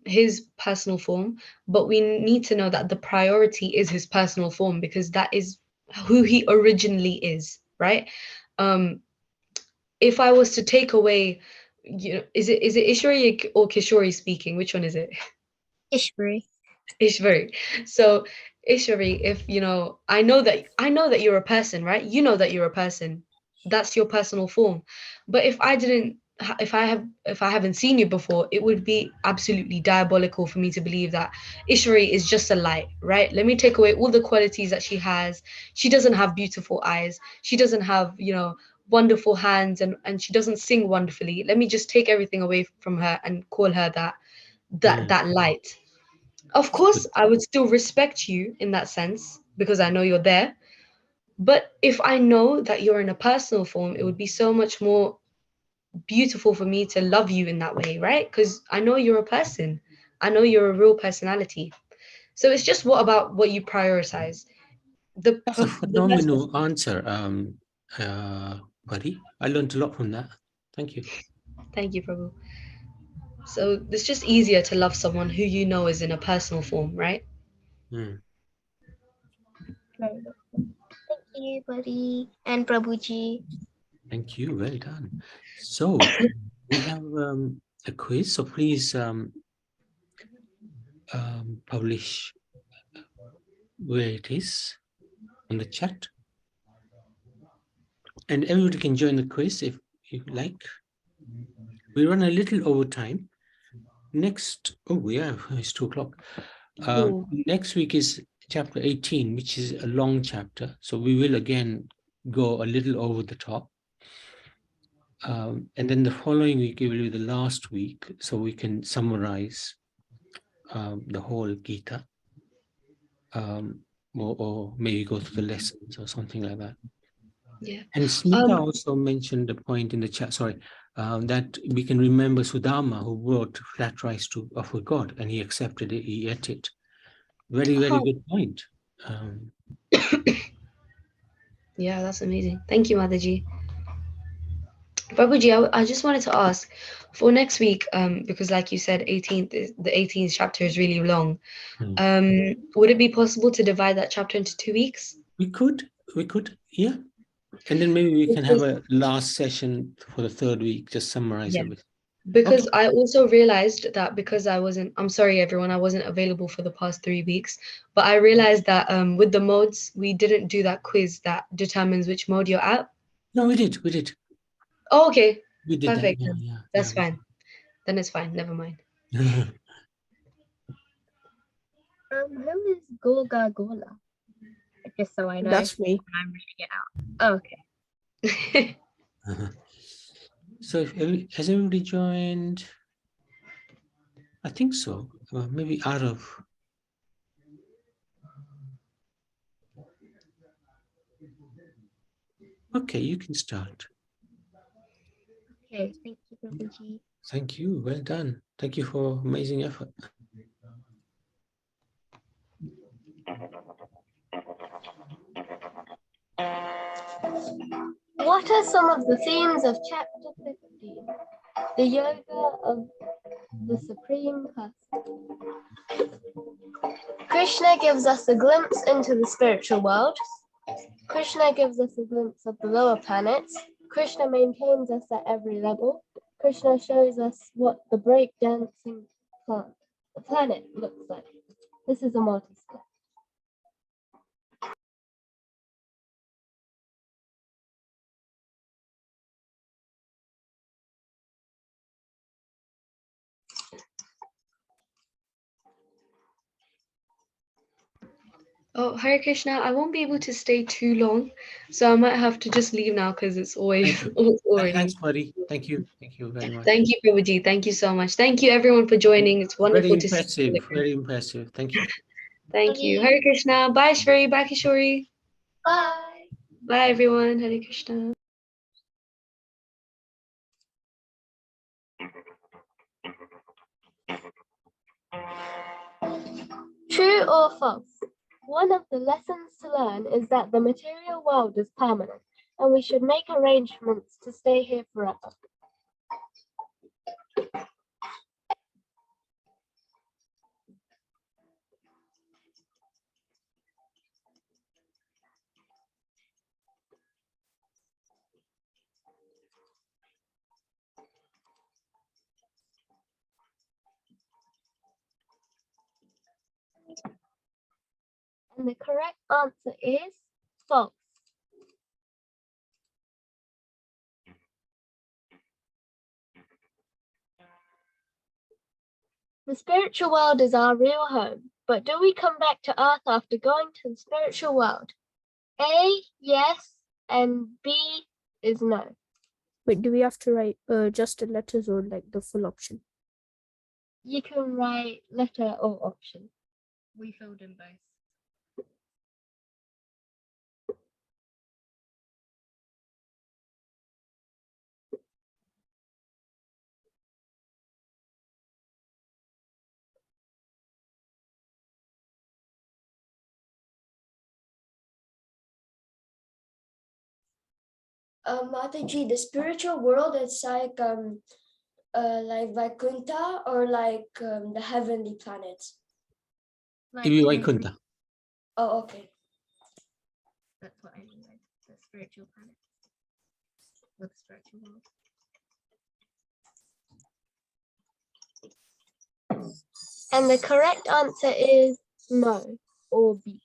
S4: his personal form, but we need to know that the priority is his personal form, because that is who he originally is, right? If I was to take away, is it Ishwari or Kishori speaking? Which one is it?
S2: Ishvari.
S4: Ishwari. So Ishwari, if I know that you're a person, right? You know that you're a person. That's your personal form. But if I haven't seen you before, it would be absolutely diabolical for me to believe that Ishwari is just a light, right? Let me take away all the qualities that she has. She doesn't have beautiful eyes. She doesn't have, wonderful hands, and she doesn't sing wonderfully. Let me just take everything away from her and call her that light. Of course, I would still respect you in that sense because I know you're there. But if I know that you're in a personal form, it would be so much more beautiful for me to love you in that way, right? Because I know you're a person. I know you're a real personality. So it's just what you prioritize.
S1: That's a
S4: The best.
S1: phenomenal answer, buddy. I learned a lot from that. Thank you.
S4: Thank you, Prabhu. So it's just easier to love someone who you know is in a personal form, right?
S1: Mm.
S2: Very good. Thank you, buddy. And Prabhuji.
S1: Thank you. Well done. So we have a quiz. So please publish where it is on the chat. And everybody can join the quiz if you like. We run a little over time. Next, oh yeah, it's 2 o'clock. Next week is chapter 18, which is a long chapter. So we will again go a little over the top. And then the following week, it will be the last week, so we can summarize the whole Gita. Or maybe go through the lessons or something like that.
S4: Yeah.
S1: And Smita also mentioned a point in the chat, sorry, that we can remember Sudama, who brought flat rice to offer God, and he accepted it, he ate it. Very, very good point.
S4: Yeah, that's amazing. Thank you, Mataji. Babuji, I just wanted to ask for next week, because like you said, the 18th chapter is really long. Would it be possible to divide that chapter into 2 weeks?
S1: We could, yeah. And then maybe we can have a last session for the 3rd week, just summarize everything.
S4: Because I also realized that because I'm sorry everyone, I wasn't available for the past 3 weeks, but I realized that with the modes, we didn't do that quiz that determines which mode you're at.
S1: No, we did.
S4: Oh, okay.
S1: We did
S4: Perfect.
S1: that. Yeah,
S4: That's fine. Then it's fine. Never mind.
S1: yeah.
S2: Who is Goga Gola? Just so I know.
S5: That's me.
S2: When I'm reading it out. Oh, okay.
S1: So has everybody joined? I think so. Maybe Arav. Okay, you can start.
S2: Okay, thank you, Prabhuji.
S1: Thank you. Well done. Thank you for amazing effort.
S3: What are some of the themes of chapter 15? The yoga of the Supreme Person. Krishna gives us a glimpse into the spiritual world. Krishna gives us a glimpse of the lower planets. Krishna maintains us at every level. Krishna shows us what the breakdancing planet looks like. This is a multi-step.
S4: Oh, Hare Krishna, I won't be able to stay too long, so I might have to just leave now because it's always already.
S1: Thanks, buddy. Thank you. Thank you very much.
S4: Thank you, Prabhuji. Thank you so much. Thank you, everyone, for joining. It's wonderful
S1: Very
S4: to see
S1: impressive.
S4: you.
S1: Very impressive. Thank you.
S4: Thank you. Hare Krishna. Bye, Shri. Bye, Kishori.
S3: Bye.
S4: Bye, everyone. Hare Krishna.
S3: True or false? One of the lessons to learn is that the material world is permanent and we should make arrangements to stay here forever. And the correct answer is false. The spiritual world is our real home, but do we come back to Earth after going to the spiritual world? A, yes, and B is no.
S5: Wait, do we have to write just the letters or like the full option?
S2: You can write letter or option. We filled in both.
S3: Mataji, the spiritual world, it's like Vaikuntha or the heavenly planets.
S1: Ibi Vaikunta.
S3: Oh, okay.
S2: That's what I mean by the spiritual planet. Or the spiritual world. And the correct answer is no, or B.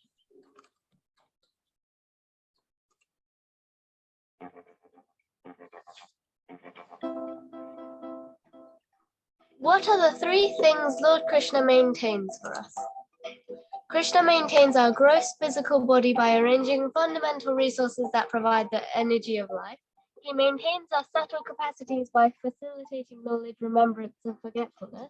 S2: What are the three things Lord Krishna maintains for us? Krishna maintains our gross physical body by arranging fundamental resources that provide the energy of life. He maintains our subtle capacities by facilitating knowledge, remembrance, and forgetfulness.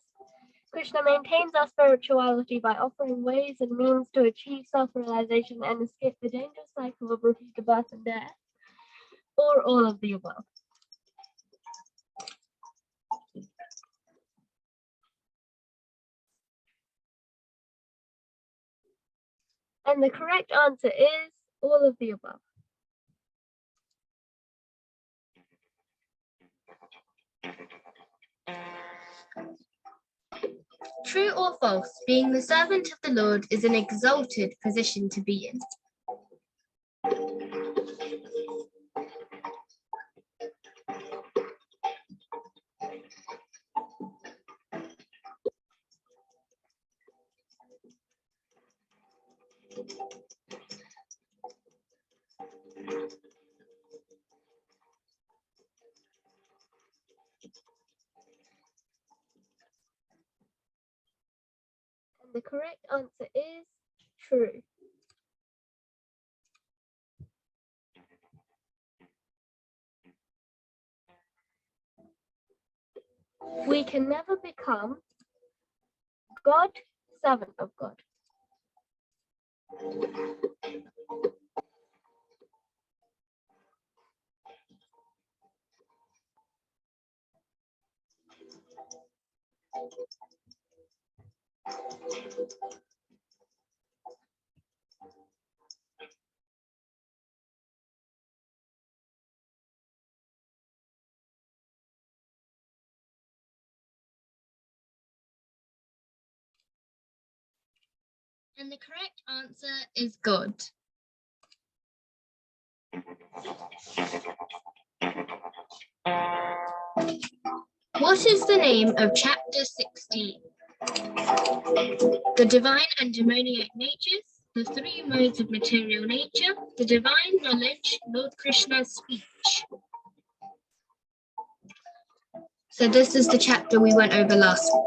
S2: Krishna maintains our spirituality by offering ways and means to achieve self-realization and escape the dangerous cycle of repeated birth and death, or all of the above. And the correct answer is all of the above. True or false, being the servant of the Lord is an exalted position to be in. And the correct answer is true. We can never become God, servant of God. And the correct answer is God. What is the name of chapter 16? The divine and demoniac natures, the three modes of material nature, the divine knowledge, Lord Krishna's speech. So this is the chapter we went over last week.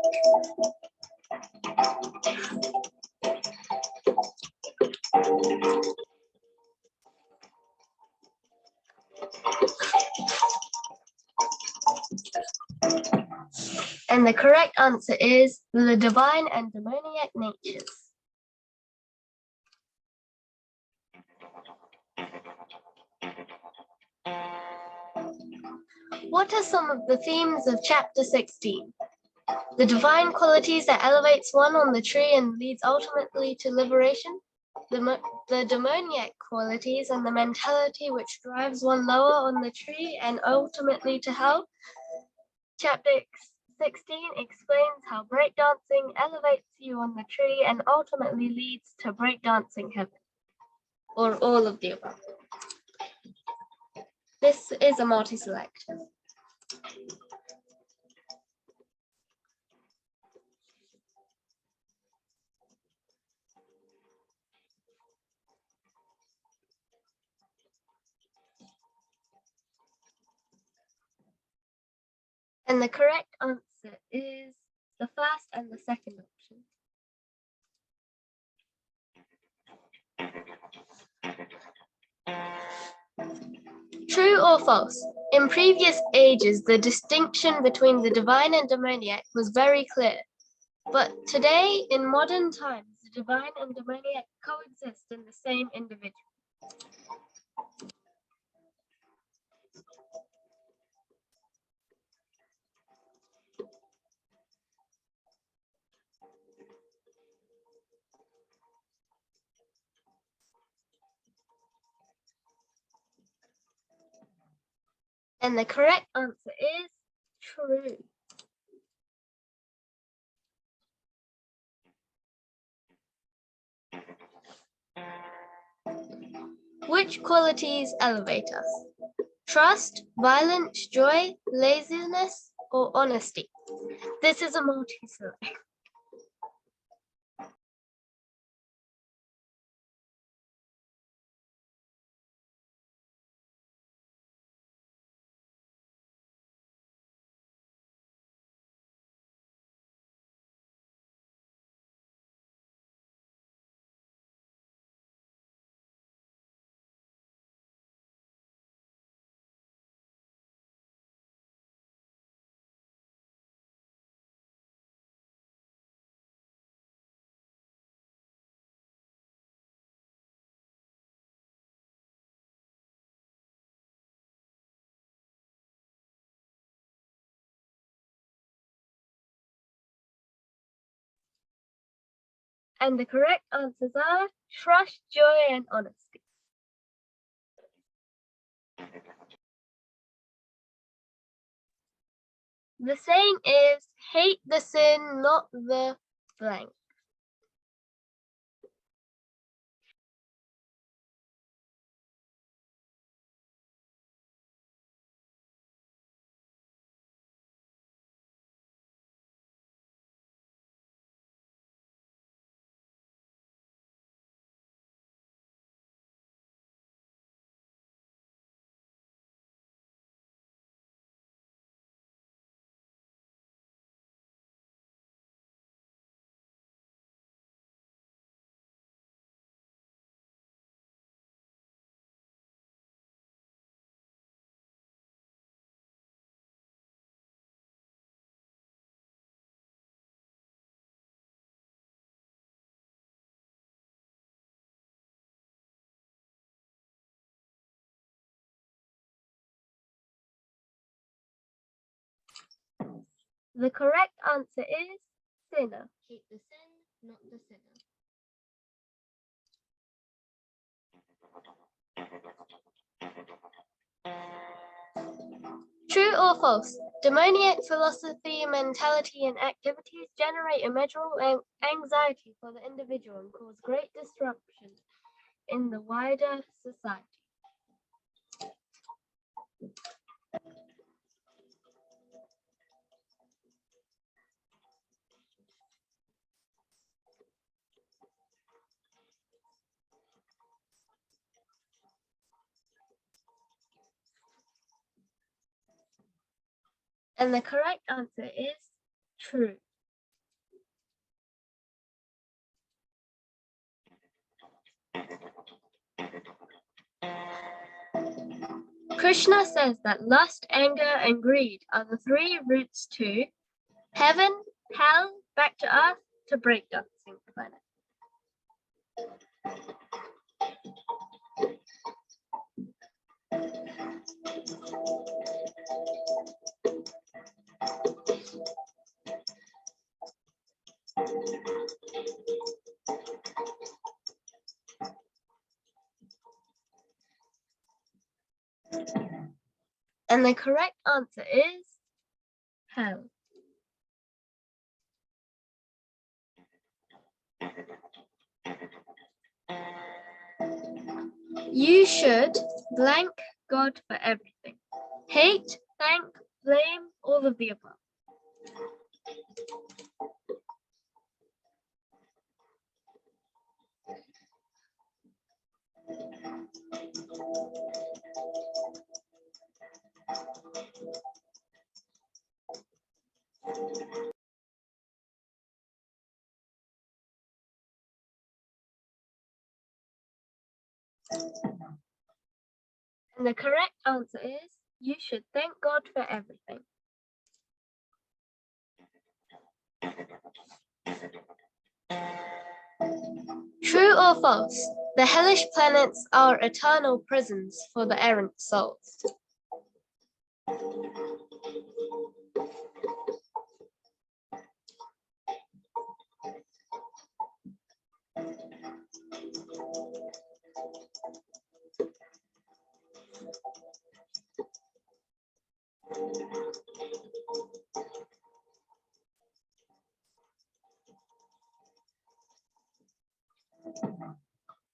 S2: And the correct answer is the divine and demoniac natures. What are some of the themes of chapter 16? The divine qualities that elevates one on the tree and leads ultimately to liberation. The demoniac qualities and the mentality which drives one lower on the tree and ultimately to hell. Chapter 16 explains how breakdancing elevates you on the tree and ultimately leads to breakdancing heaven, or all of the above. This is a multi-select. And the correct answer is the first and the second option. True or false? In previous ages, the distinction between the divine and demoniac was very clear. But today, in modern times, the divine and demoniac coexist in the same individual. And the correct answer is true. Which qualities elevate us? Trust, violence, joy, laziness, or honesty? This is a multi-select. And the correct answers are trust, joy, and honesty. The saying is, hate the sin, not the blank. The correct answer is sinner. Hate the sin, not the sinner. True or false? Demoniac philosophy, mentality, and activities generate immeasurable anxiety for the individual and cause great disruption in the wider society. And the correct answer is true. Krishna says that lust, anger, and greed are the three routes to heaven, hell, back to earth, to breakdancing planet. And the correct answer is hell. You should blank God for everything. Hate, thank, blame, all of the above. And the correct answer is you should thank God for everything. True or false? The hellish planets are eternal prisons for the errant souls.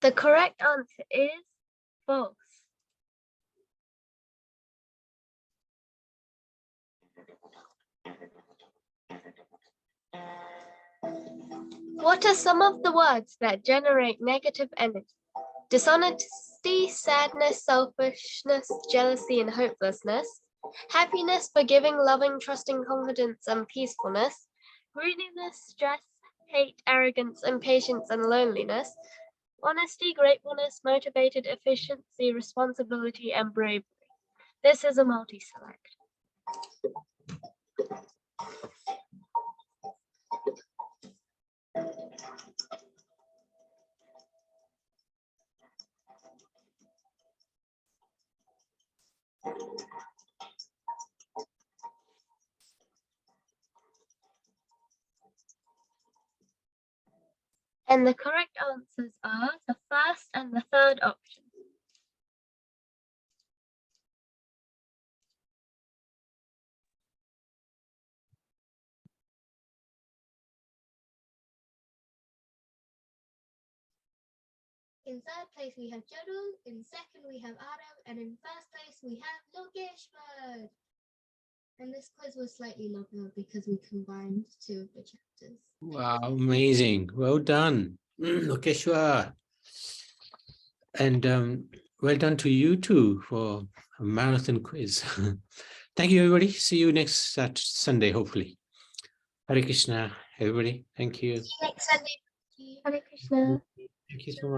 S2: The correct answer is false. What are some of the words that generate negative energy? Dishonesty, sadness, selfishness, jealousy, and hopelessness. Happiness, forgiving, loving, trusting, confidence, and peacefulness. Greediness, stress, hate, arrogance, impatience, and loneliness. Honesty, gratefulness, motivated, efficiency, responsibility, and bravery. This is a multi-select. And the correct answers are the first and the third option. In third place, we have Jadul. In second, we have Arav. And in first place, we have Lokeshwar. And this quiz was slightly longer because we combined two of the chapters.
S1: Wow, amazing. Well done. Lokeshwar. And well done to you too for a marathon quiz. Thank you, everybody. See you next Sunday, hopefully. Hare Krishna, everybody. Thank you.
S2: See you next Sunday. Hare Krishna.
S1: Thank you so much.